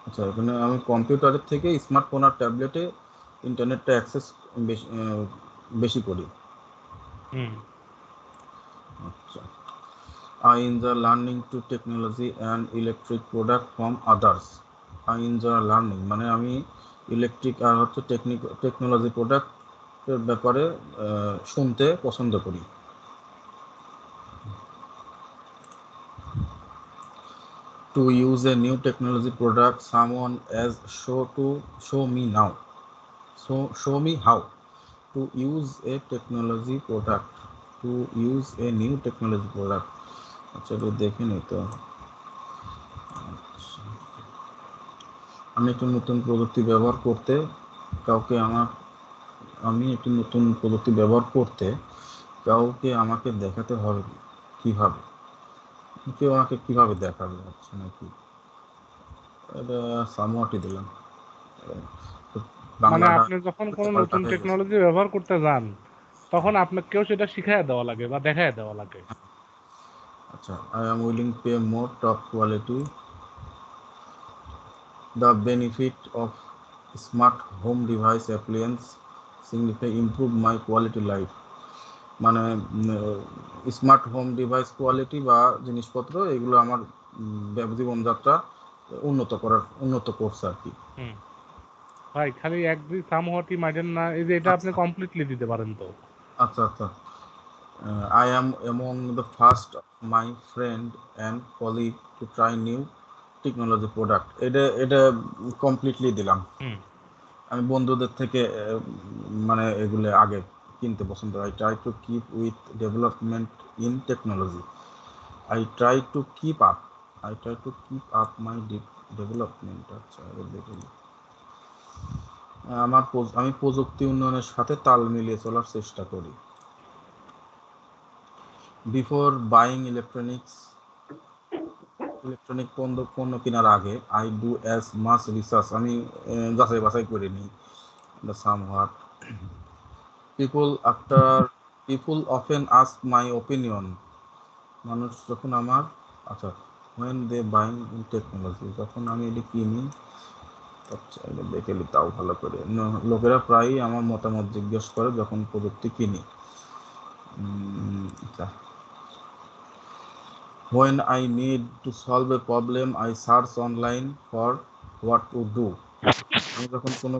Speaker 1: আচ্ছা, এখানে আমি কম্পিউটারের থেকে স্মার্টফোন আর ট্যাবলেটে ইন্টারনেটটা অ্যাক্সেস বেশি করি।
Speaker 2: হুম
Speaker 1: আচ্ছা, I enjoy learning to technology and electric product from others. I enjoy learning মানে আমি ইলেকট্রিক আর হচ্ছে টেকনোলজি প্রোডাক্টের ব্যাপারে শুনতে পছন্দ করি। To use a new technology product, someone has show me now. So show me how to use a technology product. To use a new technology product. আচ্ছা, এটা দেখে নিই তো। আচ্ছা, আমি একটি নতুন প্রযুক্তি ব্যবহার করতে কাউকে আমাকে দেখাতে হবে কিভাবে? কেউ আমাকে কিভাবে দেখাবে? আচ্ছা, নাকি এটা সামওয়াটই দিলাম।
Speaker 2: মানে
Speaker 1: বাংলাটা
Speaker 2: আপনি যখন কোনো নতুন টেকনোলজি ব্যবহার করতে যান তখন আপনাকেও সেটা শিখাইয়া দেওয়া লাগে বা দেখাইয়া দেওয়া লাগে।
Speaker 1: আচ্ছা, I am willing to pay more top quality. The benefit of smart home device appliance significantly improve my quality life. মানে স্মার্ট হোম ডিভাইস কোয়ালিটি বা জিনিসপত্র এগুলো আমার জীবনযাত্রা উন্নত করছে আর কি।
Speaker 2: হুম ভাই খালি এগ্রি সামহাটই মাইডেন না, এই যে এটা আপনি কমপ্লিটলি দিতে পারেন তো।
Speaker 1: আচ্ছা আচ্ছা, I am among the first of my friend and colleague to try new technology product. এটা কমপ্লিটলি দিলাম।
Speaker 2: হুম
Speaker 1: আমি বন্ধুদের থেকে মানে এগুলো আগে কিনতে পছন্দ করি। I try to keep with development in technology. I try to keep up my development. আচ্ছা, দেখুন আমি প্রযুক্তি উন্নয়নের সাথে তাল মিলিয়ে চলার চেষ্টা করি। বিফোর বাইং ইলেকট্রনিক পণ্য কেনার আগে I do as much research, আমি যাচাই বাছাই করে নিই। Somewhat people often ask my opinion, মানুষ যখন আমার আচ্ছা when they buying in technology, যখন আমি এটি কিনি, আচ্ছা এটা দেখে নি তাও ভালো করে। লোকেরা প্রায়ই আমার মতামত জিজ্ঞেস করে যখন প্রযুক্তি কিনি। আচ্ছা, when I need to solve a problem I search online for what to do. আমি যখন কোনো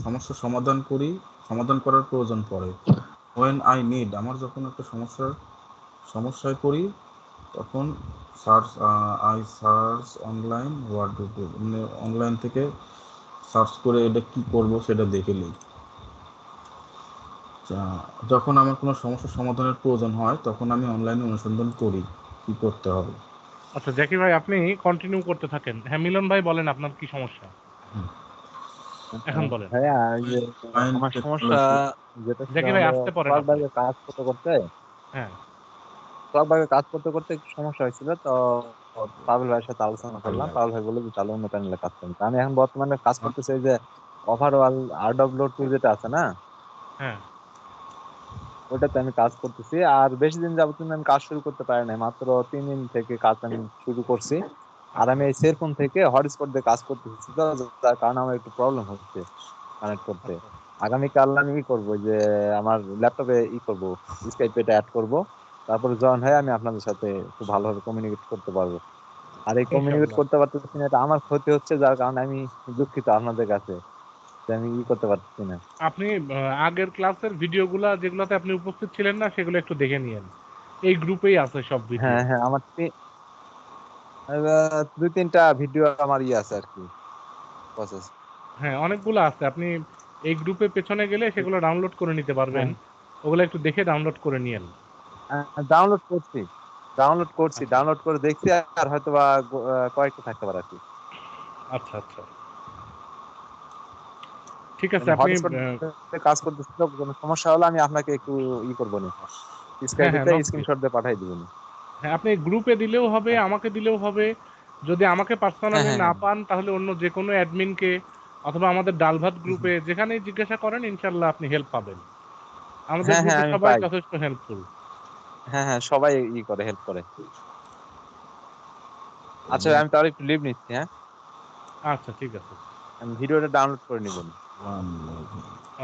Speaker 1: সমস্যা সমাধান করার প্রয়োজন পড়ে, when I need আমার যখন একটা সমস্যায় পড়ি তখন I search online what to do, মানে অনলাইন থেকে সার্চ করে এটা কি করব সেটা দেখে নিই। যখন আমার কোনো সমস্যা সমাধানের প্রয়োজন হয় তখন আমি অনলাইনে অনুসন্ধান করি কি করতে হবে।
Speaker 2: আচ্ছা জ্যাকি ভাই আপনি কন্টিনিউ করতে থাকেন। হ্যাঁ মিলন ভাই বলেন আপনার কি সমস্যা এখন বলেন।
Speaker 5: ভাইয়া এই যে আমার সমস্যা যেটা ছিল
Speaker 2: জ্যাকি ভাই
Speaker 5: হলো
Speaker 2: আসতে পারেন আপনি।
Speaker 5: সরকারের কাজ করতে করতে
Speaker 2: হ্যাঁ
Speaker 5: একটু সমস্যা হয়েছিল, তো পাবেল ভাইয়ের সাথে আলোচনা করলাম। পাবেল ভাই বলে যে তাহলে অন্য প্যানেলে কাজ করতে। আমি এখন বর্তমানে কাজ করতেছি এই যে ওভারঅল RW2 যেটা আছে না,
Speaker 2: হ্যাঁ
Speaker 5: ওটাতে আমি কাজ করতেছি। আর বেশি দিন যাবত কিন্তু আমি কাজ শুরু করতে পারি নাই, মাত্র 3 দিন থেকে কাজ আমি শুরু করছি। আর আমি এই সেলফোন থেকে হটস্পট দিয়ে কাজ করতেছি, তো যার কারণে আমার একটু প্রবলেম হচ্ছে কানেক্ট করতে। আগামীকাল আমি করবো যে আমার ল্যাপটপে করবো, স্কাইপে এটা অ্যাড করবো, তারপরে জয়েন হয়ে আমি আপনাদের সাথে একটু ভালোভাবে কমিউনিকেট করতে পারবো। আর এই কমিউনিকেট
Speaker 2: ইনশাআল্লাহ।
Speaker 5: করতে পারতেছি না, এটা আমার ক্ষতি হচ্ছে, যার কারণে আমি দুঃখিত আপনাদের কাছে যে আমি করতে পারতেছি না।
Speaker 2: আপনি আগের ক্লাসের ভিডিওগুলা যেগুলোতে আপনি উপস্থিত ছিলেন না সেগুলো একটু দেখে নিয়েন, এই গ্রুপেই আছে সব ভিডিও।
Speaker 5: হ্যাঁ হ্যাঁ, আমার 2-3টা ভিডিও আমার আছে আর কি প্রসেস।
Speaker 2: হ্যাঁ অনেকগুলো আছে, আপনি এই গ্রুপে পেছনে গেলে সেগুলো ডাউনলোড করে নিতে পারবেন,
Speaker 5: হ্যাঁ,
Speaker 2: ওগুলো একটু দেখে ডাউনলোড করে নিয়েন।
Speaker 5: ডাউনলোড করছি, ডাউনলোড করে দেখছি। আর হয়তো বা কয়েকটা থাকতে পারে আর কি।
Speaker 2: আচ্ছা আচ্ছা ঠিক আছে।
Speaker 5: মানে
Speaker 2: আপনি
Speaker 5: হটস্পট কাজ করতেছি, তো কোনো সমস্যা হলে আমি আপনাকে একটু করবো নি,
Speaker 2: হ্যাঁ হ্যাঁ
Speaker 5: স্ক্রিনশট
Speaker 2: নক
Speaker 5: দিয়ে পাঠিয়ে দিবেন।
Speaker 2: হ্যাঁ আপনি গ্রুপে দিলেও হবে, আমাকে দিলেও হবে, যদি আমাকে পার্সোনালি
Speaker 5: হ্যাঁ,
Speaker 2: না
Speaker 5: হ্যাঁ।
Speaker 2: পান তাহলে অন্য যে কোনো অ্যাডমিনকে অথবা আমাদের ডালভাত গ্রুপে যেখানেই জিজ্ঞাসা করেন ইনশাল্লাহ আপনি হেল্প পাবেন। আমাদের
Speaker 5: হ্যাঁ,
Speaker 2: গ্রুপে
Speaker 5: আমি
Speaker 2: সবাই
Speaker 5: পাই।
Speaker 2: যথেষ্ট হেল্পফুল।
Speaker 5: হ্যাঁ, সবাই করে, হেল্প করে। আচ্ছা আমি তাহলে একটু লিভ নিচ্ছি, হ্যাঁ?
Speaker 2: আচ্ছা ঠিক আছে।
Speaker 5: আমি ভিডিওটা ডাউনলোড করে নিবো।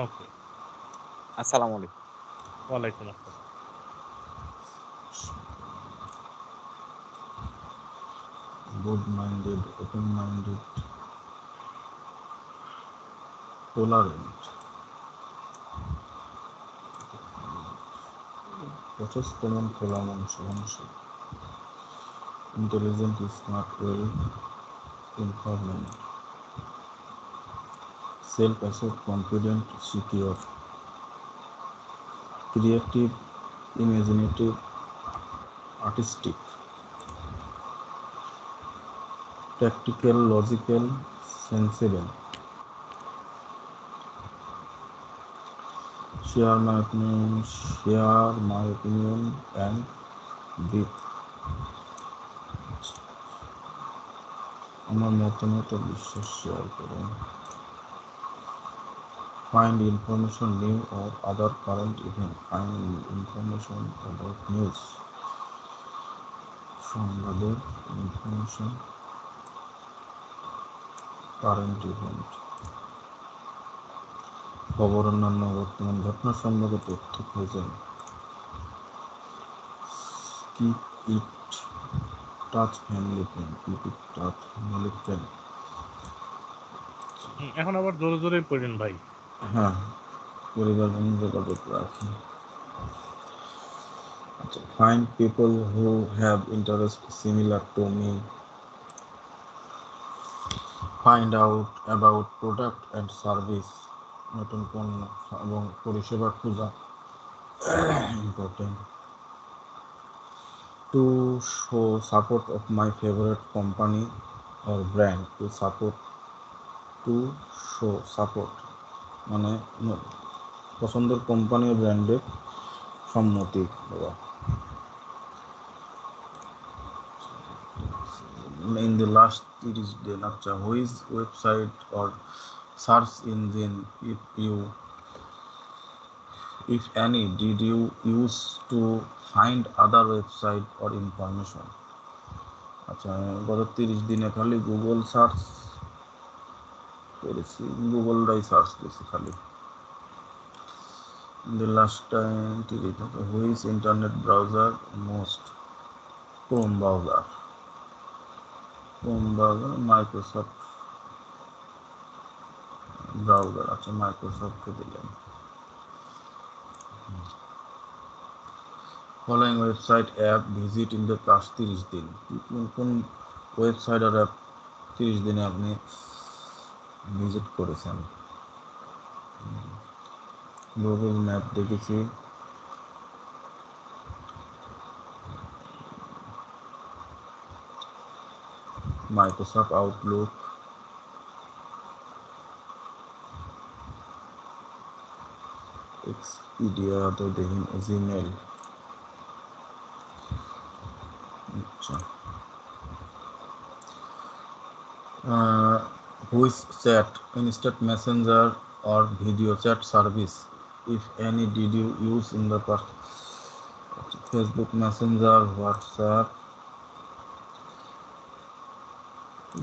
Speaker 2: ওকে।
Speaker 5: আসসালামু আলাইকুম।
Speaker 2: ওয়ালাইকুম আসসালাম।
Speaker 1: Good-minded, open-minded, tolerant, যথেষ্টম খোলা মন, সহনশীল, intelligent, smart, well informed, self-assured, confident, secure, creative, imaginative, artistic, practical, logical, sensible, share my opinion and brief, আমার মতামত ও বিশ্বাস শেয়ার করুন, find information new or other current event, find information about news, সংবাদের information, current event, খবর অন্যান্য বর্তমান ঘটনা সম্পর্কে তথ্য খোঁজেন, keep it touch family friend, keep it touch family friend,
Speaker 2: এখন আবার জোরে জোরে পড়েন ভাই।
Speaker 1: হ্যাঁ পরিবার বন্ধু যোগাযোগ রাখি। আচ্ছা, find people who have interest similar to me, find out about product and service, নতুন পণ্য এবং পরিষেবা খোঁজা important, to show support of my favorite company or brand, to show support মানে পছন্দের কোম্পানি ও ব্র্যান্ডের সম্মতি দেওয়া। In the last 30 days, acha, which website or search engine, if any, did you use to find other website or information? আচ্ছা, গত 30 দিনে খালি Google search করেছি, গুগলটাই সার্চ করেছি খালি। The last time, which internet browser most? Chrome browser, Microsoft browser, আচ্ছা মাইক্রোসফটকে দিলাম। Following website app visit in the past 30 দিন, কোন ওয়েবসাইট আর অ্যাপ 30 দিনে আপনি ভিজিট করেছেন? গুগল ম্যাপ দেখেছি, মাইক্রোসফট আউটলুক, এক্সপিডিয়া তো দেখি, জিমেল। আচ্ছা, which chat, instant Messenger or video chat service, if any, did you use in the past? Facebook Messenger, WhatsApp,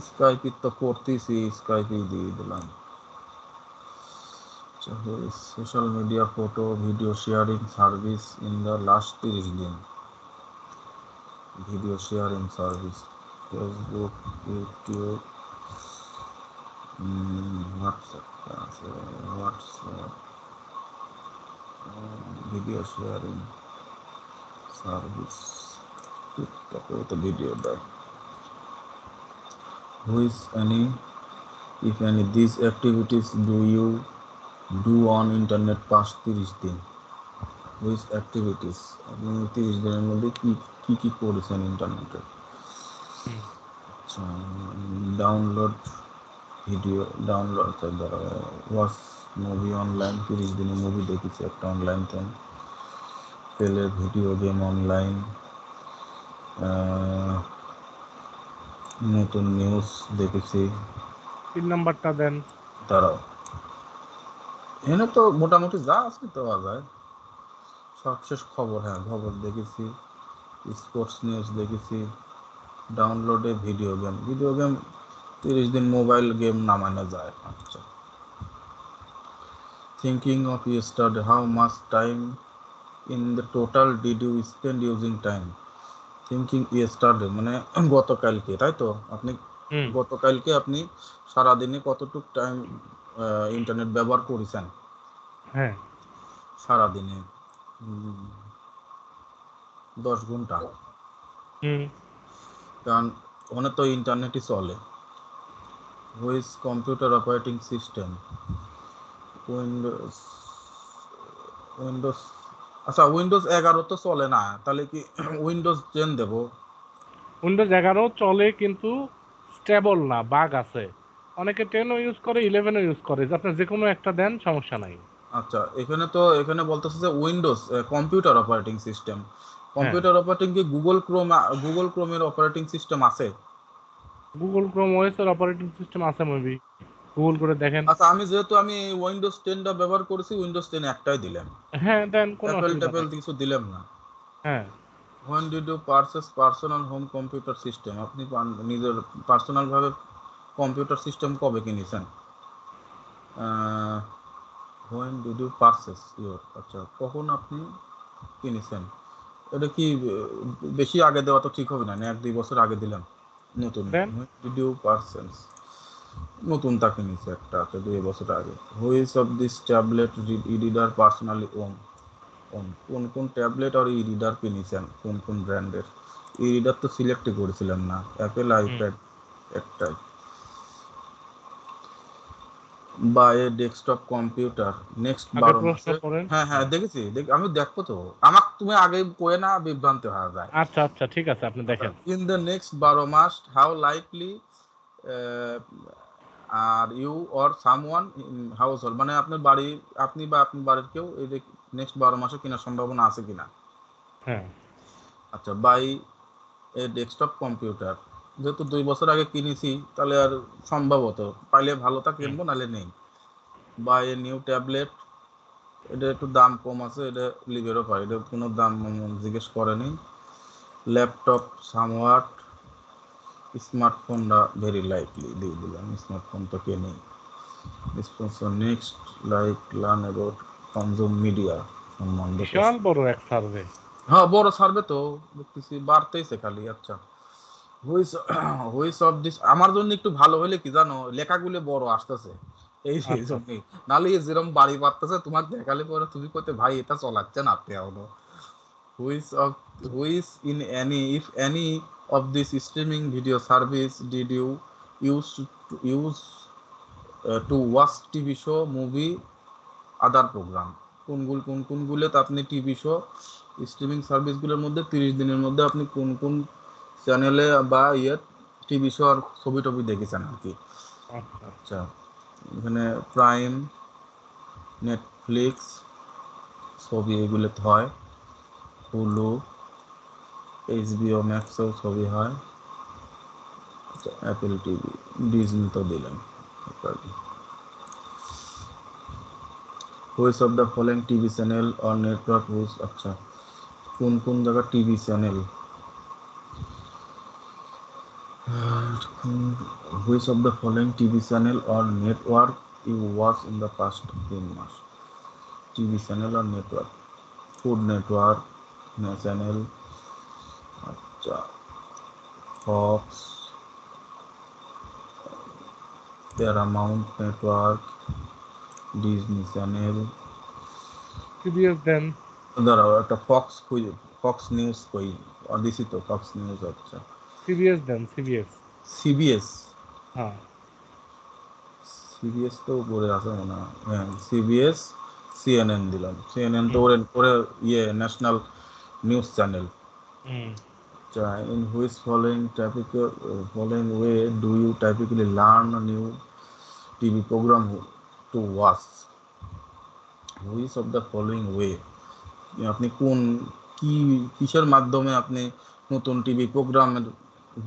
Speaker 1: Skype তো করতেছি, Skype দিয়ে দিলাম। Social media photo video sharing service in the last 30 দিন, video sharing service Facebook, YouTube, WhatsApp video sharing service, টিকটকে তো video দেয়। Which any, if any, these activities do you do on internet past 30 দিন, which activities, আপনি 30 দিনের মধ্যে কি কি করেছেন ইন্টারনেটে? আচ্ছা, download video, watch movie online, 30 দিনে মুভি দেখেছি একটা অনলাইন থেকে, পেলে ভিডিও গেম অনলাইন, নতুন নিউজ দেখেছি।
Speaker 2: 3 নাম্বারটা দেন।
Speaker 1: তারাও এখানে তো মোটামুটি যা আছে দেওয়া যায়। সবশেষ খবর, হ্যাঁ খবর দেখেছি, স্পোর্টস নিউজ দেখেছি, ডাউনলোডে ভিডিও গেম 30 দিন মোবাইল গেম নামানো যায়। আচ্ছা, thinking of yesterday, how much time in the total did you spend using time. Thinking yesterday মানে গতকালকে, তাই তো? আপনি
Speaker 2: হুম
Speaker 1: গতকালকে আপনি সারাদিনে কতটুক টাইম ইন্টারনেট ব্যবহার করেছেন
Speaker 2: হ্যাঁ
Speaker 1: সারাদিনে? 10 ঘন্টা।
Speaker 2: হুম
Speaker 1: কারণ ওখানে তো ইন্টারনেটই চলে। Which computer operating system? Windows Windows আচ্ছা, উইন্ডোজ 11 তো চলে না, তাহলে কি উইন্ডোজ 10 দেব?
Speaker 2: উইন্ডোজ 11 চলে কিন্তু স্টেবল না, বাগ আছে। অনেকে 10ও ইউজ করে, 11ও ইউজ করে, আপনার যে কোনো একটা দেন, সমস্যা নাই।
Speaker 1: আচ্ছা, এখানে বলতেছে যে উইন্ডোজ কম্পিউটার অপারেটিং সিস্টেম।
Speaker 2: হ্যাঁ,
Speaker 1: কম্পিউটার অপারেটিং কি গুগল ক্রোমের অপারেটিং সিস্টেম আছে?
Speaker 2: গুগল ক্রোম ওএস এর অপারেটিং সিস্টেম আছে মেবি, গুগল করে দেখেন।
Speaker 1: আচ্ছা, আমি উইন্ডোজ 10টা ব্যবহার করেছি, উইন্ডোজ 10 একটাই দিলাম,
Speaker 2: হ্যাঁ দেন, কোনো
Speaker 1: অ্যাপেল
Speaker 2: অসুবিধা
Speaker 1: ট্যাপেল
Speaker 2: নাই।
Speaker 1: কিছু দিলাম না।
Speaker 2: হ্যাঁ,
Speaker 1: when did you purchase personal home computer system? আপনি নিজের পার্সোনাল ভাবে কম্পিউটার সিস্টেম কবে কিনেছেন? When did you purchase your, আচ্ছা কখন আপনি কিনেছেন? এটা কি বেশি আগে দেওয়া তো ঠিক হবে না, 1-2 বছর আগে দিলাম নতুন।
Speaker 2: Then.
Speaker 1: When did you purchase, নতুন তা কিনেছে একটা, আছে 2 বছর আগে। Which of this tablet e reader personally own? কোন কোন ট্যাবলেট আর ই রিডার কিনেছেন, কোন কোন ব্র্যান্ডের? ই রিডার তো সিলেক্টই করেছিলেন না, অ্যাপেল
Speaker 2: হুম,
Speaker 1: আইপ্যাড একটাই। বা এ ডেস্কটপ কম্পিউটার নেক্সট
Speaker 2: আগের
Speaker 1: 12
Speaker 2: প্রশ্ন
Speaker 1: মাসে।
Speaker 2: করেন।
Speaker 1: হ্যাঁ হ্যাঁ দেখেছি, আমি দেখবো তো, আমাকে তুমি আগে কয়ে না বিভ্রান্ত হওয়া যায়।
Speaker 2: আচ্ছা আচ্ছা, ঠিক আছে, আপনি দেখেন।
Speaker 1: ইন দ্য নেক্সট 12 মাস how likely are you or someone in household, মানে আপনার বাড়ি, আপনি বা আপনার বাড়ির কেউ এই নেক্সট 12 মাসে কেনার সম্ভাবনা আছে কিনা।
Speaker 2: হ্যাঁ,
Speaker 1: আচ্ছা, বাই এ ডেস্কটপ কম্পিউটার, যেহেতু 2 বছর আগে কিনেছি, তাহলে আর সম্ভবত পাইলে ভালোটা
Speaker 2: হুম,
Speaker 1: কিনবো, নাহলে নেই। বাই এ নিউ ট্যাবলেট, এটা একটু দাম কম আছে, এটা লিভেরও পাই, এটা কোনো দাম জিজ্ঞেস করেনি। ল্যাপটপ সামওয়াট, স্মার্টফোনটা ভেরি লাইকলি দিয়ে দিলাম, স্মার্টফোন তো কে নেই। Sponsor next like learn about consume media সম্বন্ধে
Speaker 2: বিশাল
Speaker 1: প্রশ্ন।
Speaker 2: বড় এক সার্ভে।
Speaker 1: হ্যাঁ বড় সার্ভে তো, দেখতেছি বাড়তেইছে খালি। আচ্ছা, হুইচ হুইচ অফ দিস, আমার জন্য একটু ভালো হলে কি জানো, লেখাগুলো বড় আসতেছে এই
Speaker 2: আচ্ছা,
Speaker 1: জন্যই, নাহলে যেরকম বাড়ি বাড়তেছে তোমাকে দেখালে পরে তুমি কইতে ভাই এটা চলাচ্ছে না আপনি এখনো। Which of which in any if any of this streaming video service did you use to watch TV show, movie, other program? কোনগুলোতে আপনি টিভি শো, স্ট্রিমিং সার্ভিসগুলোর মধ্যে 30 দিনের মধ্যে আপনি কোন কোন চ্যানেলে বা টিভি শো আর ছবি টবি দেখেছেন আর কি।
Speaker 2: আচ্ছা।
Speaker 1: আচ্ছা, এখানে প্রাইম, নেটফ্লিক্স, ছবি এগুলোতে হয়, হুলু, এইচবিও ম্যাক্সেও ছবি হয়। আচ্ছা, অ্যাপেল টিভি, ডিজনি তো দিলাম। Which of the following TV channel or network which, আচ্ছা কোন কোন জায়গার TV channel, which of the following TV channel or network you watch in the past 3 মাস? টিভি চ্যানেল আর নেটওয়ার্ক, ফুড নেটওয়ার্ক চ্যানেল, আচ্ছা Fox, Paramount network, Disney channel.
Speaker 2: CBS দেন।
Speaker 1: দাঁড়াও একটা ফক্স খুঁজে, ফক্স নিউজ কই, দিছি তো ফক্স নিউজ। আচ্ছা,
Speaker 2: সিবিএস দেন, সিবিএস।
Speaker 1: সিবিএস,
Speaker 2: হ্যাঁ,
Speaker 1: সিবিএস তো উপরে আছে মনে হয়, হ্যাঁ সিবিএস, সিএনএন দিলাম, সিএনএন তো
Speaker 2: হুম
Speaker 1: ওরে ওরে ন্যাশনাল নিউজ চ্যানেল।
Speaker 2: হুম।
Speaker 1: আচ্ছা, in which following way do you typically learn new TV program to watch? Which of the following way, আপনি কোন কি কিসের মাধ্যমে আপনি নতুন টিভি প্রোগ্রামের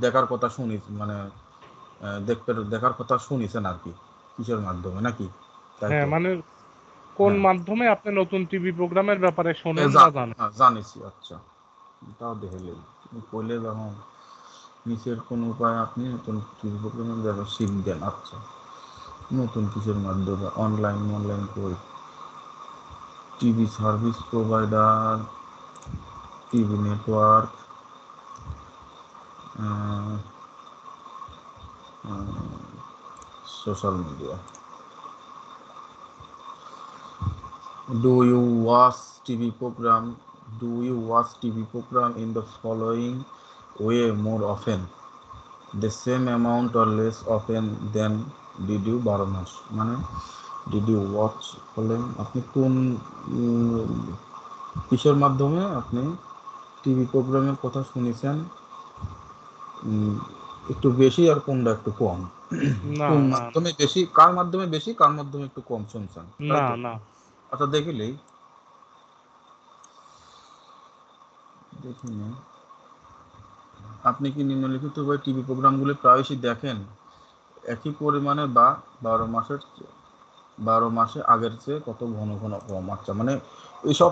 Speaker 1: দেখার কথা শুনিস, মানে দেখার কথা শুনিছেন আর কি, কিসের মাধ্যমে নাকি? তাই
Speaker 2: হ্যাঁ,
Speaker 1: তো?
Speaker 2: মানে কোন
Speaker 1: হ্যাঁ,
Speaker 2: মাধ্যমে আপনি নতুন টিভি প্রোগ্রামের ব্যাপারে শোনেন বা জানেন?
Speaker 1: জানিছি। আচ্ছা, তাও দেখলে কইলে যখন নিচের কোন উপায় আপনি নতুন টিভি প্রোগ্রামের ব্যাপারে শিখবেন। আচ্ছা, নতুন কিছুর মাধ্যমে অনলাইন কই TV service provider, TV network, social media. Do you watch TV program? Do you watch TV program in the following way more often? The same amount or less often than did you 12 মাস? মানে did you watch বলেন আপনি কোন কিসের মাধ্যমে আপনি TV প্রোগ্রামের কথা শুনেছেন একটু বেশি, আর কোনটা একটু কম?
Speaker 2: না
Speaker 1: কোন
Speaker 2: না
Speaker 1: মাধ্যমে বেশি, কার মাধ্যমে বেশি, কার মাধ্যমে একটু কম শুনছেন, তাই
Speaker 2: না
Speaker 1: তো?
Speaker 2: না
Speaker 1: আচ্ছা, দেখিলেই দেখি না, আপনি কি নিম্নলিখিত বই টিভি প্রোগ্রামগুলি প্রায়শই দেখেন? একই পরিমাণে বা 12 মাসে আগের চেয়ে কত ঘন ঘন কম? আচ্ছা, মানে এইসব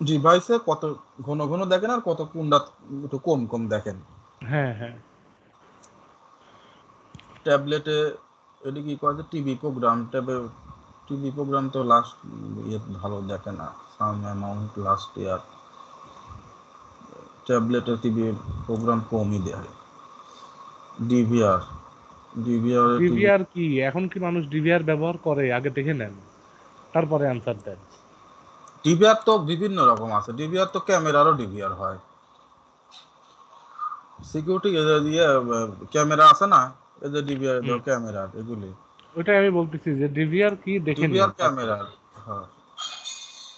Speaker 1: ডিভাইসে কত ঘন ঘন দেখেন আর কত কোনটা একটু কম কম দেখেন।
Speaker 2: হ্যাঁ হ্যাঁ
Speaker 1: ট্যাবলেটে এটি কি করে টিভি প্রোগ্রাম, টিভি প্রোগ্রাম তো লাস্ট ভালো দেখে না, সাম অ্যামাউন্ট লাস্ট ইয়ার ট্যাবলেটে টিভি প্রোগ্রাম কমই দেয়। ডিভিআর, ডিভিআর টিভি,
Speaker 2: ডিভিআর কি? এখন কি মানুষ ডিভিআর ব্যবহার করে? আগে দেখে নেন, তারপরে অ্যান্সার দেন।
Speaker 1: ডিভিআর তো বিভিন্ন রকম আছে, ডিভিআর তো ক্যামেরারও ডিভিআর হয়, সিকিউরিটি দিয়ে ক্যামেরা আছে না, এই যে ডিভিআর
Speaker 2: হুম,
Speaker 1: ক্যামেরার এগুলি
Speaker 2: ওইটাই আমি বলতেছি যে ডিভিআর কি দেখে
Speaker 1: ডিভিআর
Speaker 2: নিন তারপরে।
Speaker 1: ক্যামেরার। হ্যাঁ,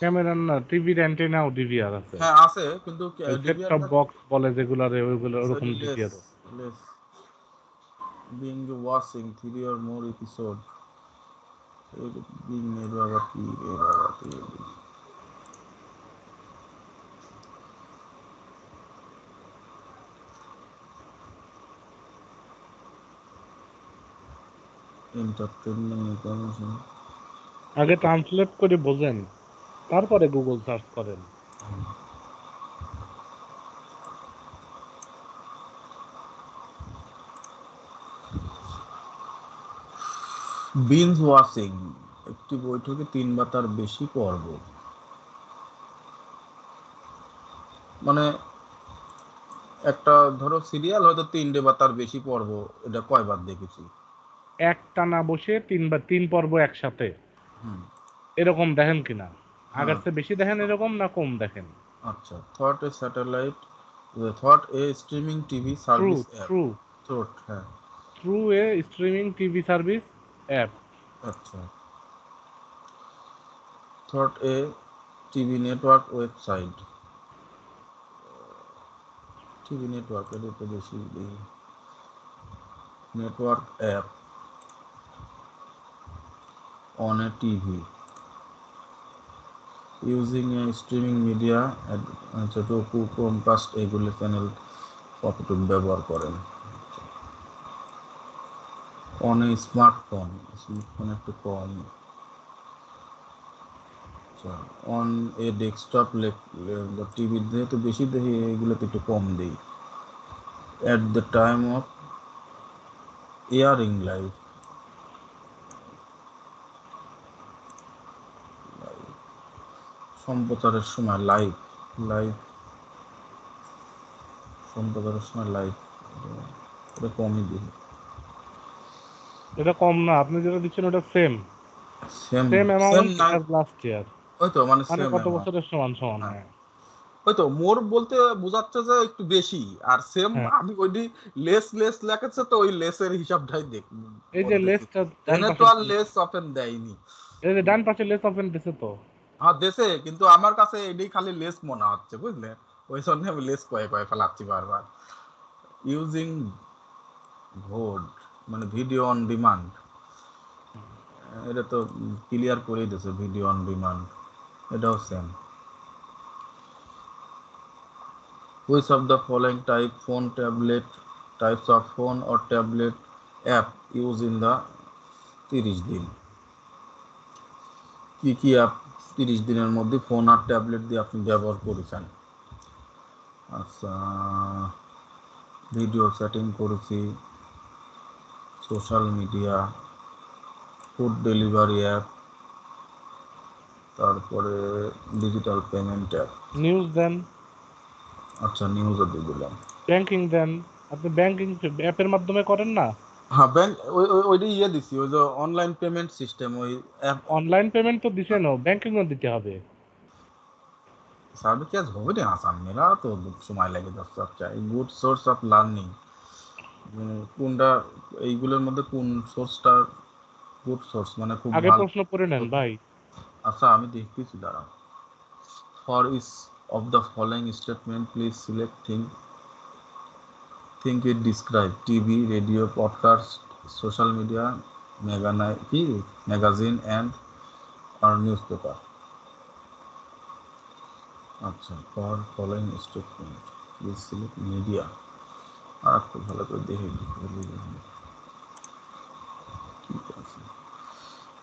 Speaker 2: ক্যামেরার না, টিভির অ্যান্টেনাও ডিভিআর আছে।
Speaker 1: হ্যাঁ আছে, কিন্তু
Speaker 2: ওই সেট
Speaker 1: ডিভিআর
Speaker 2: টপ বক্স বলে যেগুলারে, ওইগুলো ওরকম
Speaker 1: less
Speaker 2: DVR.
Speaker 1: Less being watching 3 or more episode, being এর বাবা কি, এর বাবা কি, এন্টারটেইনমেন্ট ইনফরমেশন।
Speaker 2: আগে ট্রান্সলেট করে বোঝেন, তারপরে গুগল সার্চ করেন।
Speaker 1: বিঞ্জ ওয়াচিং, একটি বৈঠকে 3 বা তার বেশি পর্ব, মানে একটা ধরো সিরিয়াল হয়তো 3টে বা তার বেশি পর্ব, এটা কয়বার দেখেছি?
Speaker 2: একটানা বসে তিন পর্ব একসাথে,
Speaker 1: হুম,
Speaker 2: এরকম দেখেন কিনা? আগের
Speaker 1: হ্যাঁ।
Speaker 2: চেয়ে বেশি দেখেন এরকম, না কম দেখেন?
Speaker 1: আচ্ছা, thought a streaming TV
Speaker 2: true
Speaker 1: service app,
Speaker 2: true
Speaker 1: throat, হ্যাঁ।
Speaker 2: Through a streaming TV service app.
Speaker 1: আচ্ছা, thought a TV network website, TV network, এটা তো বেশি network app, on a TV, using a streaming media, আচ্ছা roku, Chromecast, এগুলো channel কতটুকু ব্যবহার করেন? অন এ স্মার্টফোন, স্মার্টফোন একটু কম। আচ্ছা, অন এ ডেস্কটপ, টিভি যেহেতু বেশি দেখি এগুলোতে একটু কম দিই। At the time of airing live, সম্প্রচারের সময় লাইভ, লাইভ সম্প্রচারের সময় লাইভ, এটা কমই দিই।
Speaker 2: এটা কম না, আপনি যেটা দিচ্ছেন ওটা same
Speaker 1: same,
Speaker 2: same
Speaker 1: same
Speaker 2: amount
Speaker 1: না,
Speaker 2: অ্যাজ লাস্ট ইয়ার,
Speaker 1: ওই তো মানে
Speaker 2: মানে
Speaker 1: সেম
Speaker 2: গত
Speaker 1: অ্যামাউন্ট।
Speaker 2: বছরের সমান সমান।
Speaker 1: হ্যাঁ,
Speaker 2: হ্যাঁ
Speaker 1: ওই তো মোর বলতে বোঝাচ্ছে যে একটু বেশি, আর সেম
Speaker 2: হ্যাঁ,
Speaker 1: আমি ওইটি লেস লেস লেখেছে, তো ওই লেসের হিসাবটাই দেখ
Speaker 2: এই যে
Speaker 1: বলতেছি,
Speaker 2: লেসটা ডান
Speaker 1: এনে তো
Speaker 2: পাশে,
Speaker 1: আর লেস ওপেন দেয়নি।
Speaker 2: এই যে ডান পাশে লেস ওপেন দিছে তো।
Speaker 1: হ্যাঁ দেশে, কিন্তু আমার কাছে এটি খালি লেস মনে হচ্ছে, বুঝলে, ওই জন্য আমি লেস কয়ে কয়ে ফেলাচ্ছি বারবার। ইউজিং ভোড, মানে ভিডিও অন ডিমান্ড, এটা তো ক্লিয়ার করেই দিয়েছে, ভিডিও অন ডিমান্ড, এটাও same. Which of the following type phone, tablet, types of phone or tablet app use in the 30 দিন। কি কি অ্যাপ 30 দিনের মধ্যে ফোন আর ট্যাবলেট দিয়ে আপনি ব্যবহার করেছেন? আচ্ছা, ভিডিও চ্যাটিং করেছি, social media, food delivery app, তারপরে ডিজিটাল পেমেন্ট অ্যাপ।
Speaker 2: নিউজ দেন,
Speaker 1: আচ্ছা, নিউজও দিয়ে দিলাম।
Speaker 2: ব্যাংকিং দেন। আপনি ব্যাংকিং অ্যাপের মাধ্যমে করেন না?
Speaker 1: হ্যাঁ, ব্যাংক ওইটা দিছি, ওই যে অনলাইন পেমেন্ট সিস্টেম, ওই অ্যাপ।
Speaker 2: অনলাইন পেমেন্ট তো দিছেন, ব্যাংকিংও দিতে হবে।
Speaker 1: সার্ভিস চার্জ হবে না আসান, মেরা তো সময় লাগে যাচ্ছে। আচ্ছা, এই গুড সোর্স অফ লার্নিং কোনটা, এইগুলোর মধ্যে কোন সোর্সটা গুড সোর্স, মানে খুব
Speaker 2: আগে
Speaker 1: ভালো?
Speaker 2: প্রশ্ন করে নেন ভাই।
Speaker 1: আচ্ছা, আমি দেখতেছি, দাঁড়াও। For each of the following statement please select think it describe TV, radio, podcast, social media, magazine and আর নিউজ পেপার। আচ্ছা, for following statement please select media. আর একটু ভালো করে দেখে ঠিক আছে।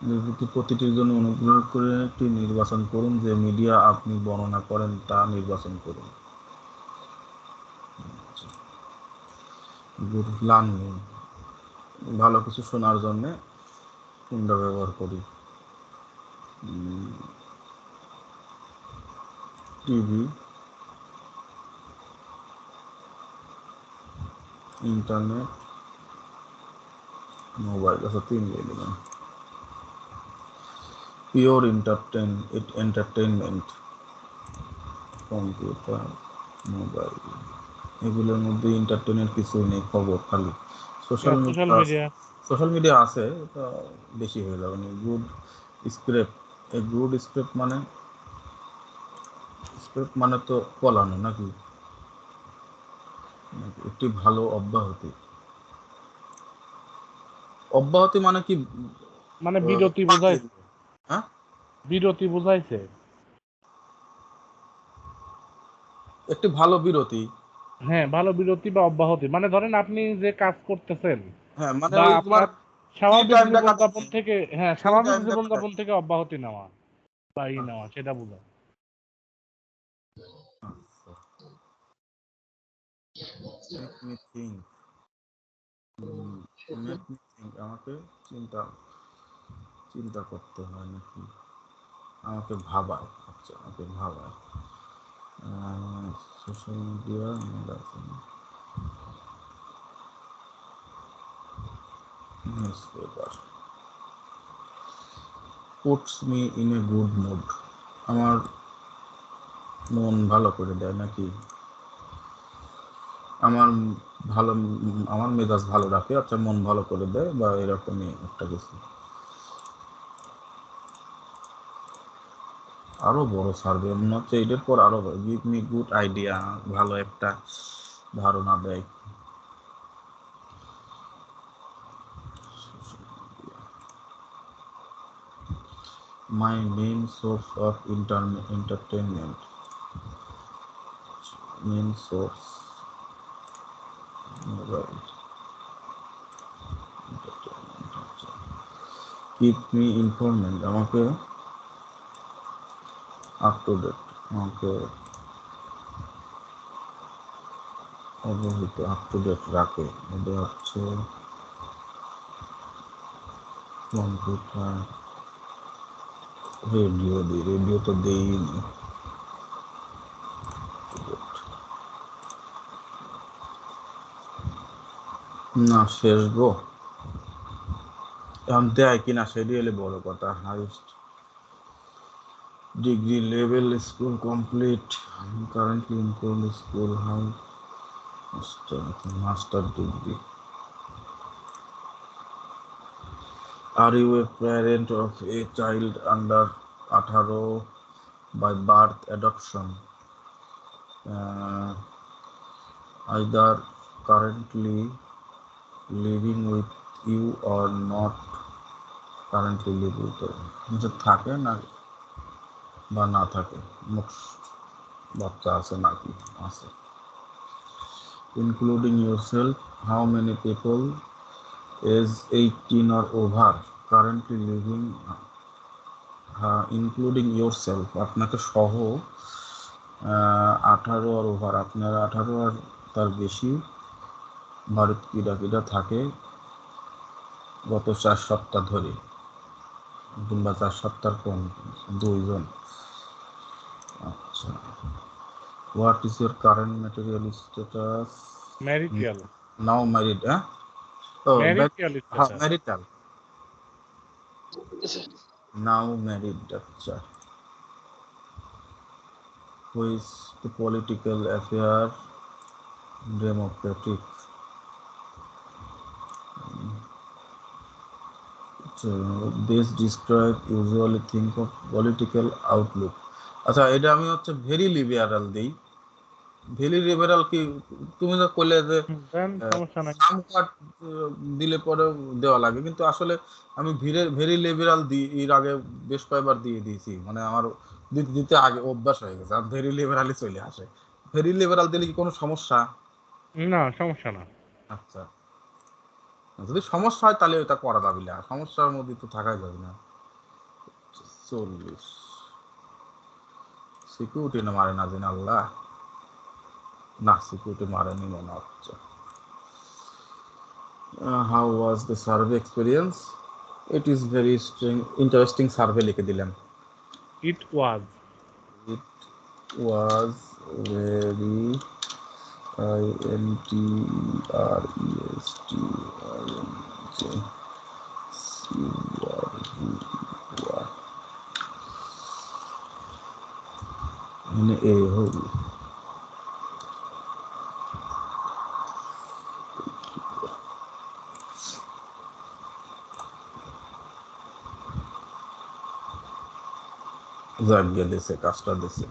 Speaker 1: বিবৃতি প্রতিটির জন্য অনুগ্রহ করে একটি নির্বাচন করুন, যে মিডিয়া আপনি বর্ণনা করেন তা নির্বাচন করুন। গুড লার্নিং, ভালো কিছু শোনার জন্য কোনটা ব্যবহার করি? TV, internet, mobile. আচ্ছা, 3 দিয়ে দিলাম। পিওর এন্টারটেইনমেন্ট, কম্পিউটার, মোবাইল, এগুলোর মধ্যে এন্টারটেইনমেন্ট কিছুই নেই, খবর খালি। Social
Speaker 2: social
Speaker 1: media,
Speaker 2: media.
Speaker 1: Social media আছে, এটা বেশি হয়ে যাবে। গুড স্ক্রিপ্ট, এই গুড স্ক্রিপ্ট মানে তো বলানো নাকি? একটি ভালো অব্যাহতি। অব্যাহতি মানে কি?
Speaker 2: মানে বিরতি বোঝাই,
Speaker 1: হ্যাঁ,
Speaker 2: বিরতি বোঝাইছে।
Speaker 1: একটি ভালো বিরতি।
Speaker 2: হ্যাঁ, ভালো বিরতি বা অব্যাহতি, মানে ধরেন আপনি যে কাজ করতেছেন
Speaker 1: হ্যাঁ, মানে
Speaker 2: বা
Speaker 1: ওই তোমার
Speaker 2: আপনার
Speaker 1: ফ্রি
Speaker 2: স্বাভাবিক
Speaker 1: টাইমটা
Speaker 2: জীবনযাপন
Speaker 1: কাটাচ্ছি,
Speaker 2: থেকে, হ্যাঁ,
Speaker 1: ফ্রি
Speaker 2: স্বাভাবিক
Speaker 1: টাইমটা
Speaker 2: জীবনযাপন
Speaker 1: কাটাচ্ছি।
Speaker 2: থেকে অব্যাহতি নেওয়া বা নেওয়া, সেটা বোঝায়।
Speaker 1: Make me think. Make me think, আমাকে চিন্তা চিন্তা করতে হয় নাকি? আমাকে ভাবায়। আচ্ছা, আমাকে ভাবায়। Social media, newspaper. Puts me in a good mood, আমার মন ভালো করে দেয় নাকি? আমার ভালো, আমার মেজাজ ভালো রাখে। আচ্ছা, মন ভালো করে দেয় বা এরকমই একটা কিছু। আরো বড় সার্ভে মনে হচ্ছে, এটার পর আরো গিভ মি গুড আইডিয়া, ভালো একটা ধারণা দেয়। মাই main source of entertainment, main source mobile entertainment. Keep me informant, আমাকে আপ টু ডেট, আমাকে অবহিত, আপ টু ডেট রাখে। এটা হচ্ছে কম্পিউটার, রেডিও তো দেইনি। না, শেষ গো, এখন দেয় কিনা সেটি হলে বড় কথা। Highest degree level school complete, currently in কোন school, how master degree. Are you a parent of a child under 18 by birth, adoption, either currently living with you or not currently live with you, যে থাকে না বা না থাকে, বাচ্চা আছে নাকি আছে। including yourself, how many people age 18 or over currently living, including yourself, আপনাকে সহ 18 আর ওভার, আপনারা 18 আর তার বেশি ভারত ক্রীড়া থাকে গত 4 সপ্তাহ ধরে, কিংবা 4 সপ্তাহ কম, 2 জন। আচ্ছা, what is your current material status?
Speaker 2: Marital.
Speaker 1: Now married,
Speaker 2: Marital status.
Speaker 1: Marital, now married. আচ্ছা, which the political affair democratic? This describe usually think of political outlook. আচ্ছা, এটা আমি হচ্ছে ভেরি লিবারাল দিই। ভেরি লিবারাল কি তুমি যা করলে যে
Speaker 2: Then সমস্যা নাই।
Speaker 1: সামহাট দিলে পরে দেওয়া লাগে, কিন্তু আসলে আমি ভেরি লিবারাল দিই, এর আগে বেশ কয়েকবার দিয়ে দিয়েছি, মানে আমার দিতে দিতে আগে অভ্যাস হয়ে গেছে, আর ভেরি লিবারালই চলে আসে। ভেরি লিবারাল দিলে কি কোনো সমস্যা?
Speaker 2: না, সমস্যা না।
Speaker 1: আচ্ছা, যদি সমস্যা হয় তাহলে এটা করা যাবে না, সমস্যার মধ্যে তো থাকাই যাবে না। 40 সিকিউরিটি না মারে না জানি আল্লাহ, না সিকিউরিটি মারেনি মনে হচ্ছে। How was the survey experience? It is very interesting survey লিখে দিলাম।
Speaker 2: It was.
Speaker 1: It was very মানে এ হল যাক গেলেছে, কাজটা দিছে।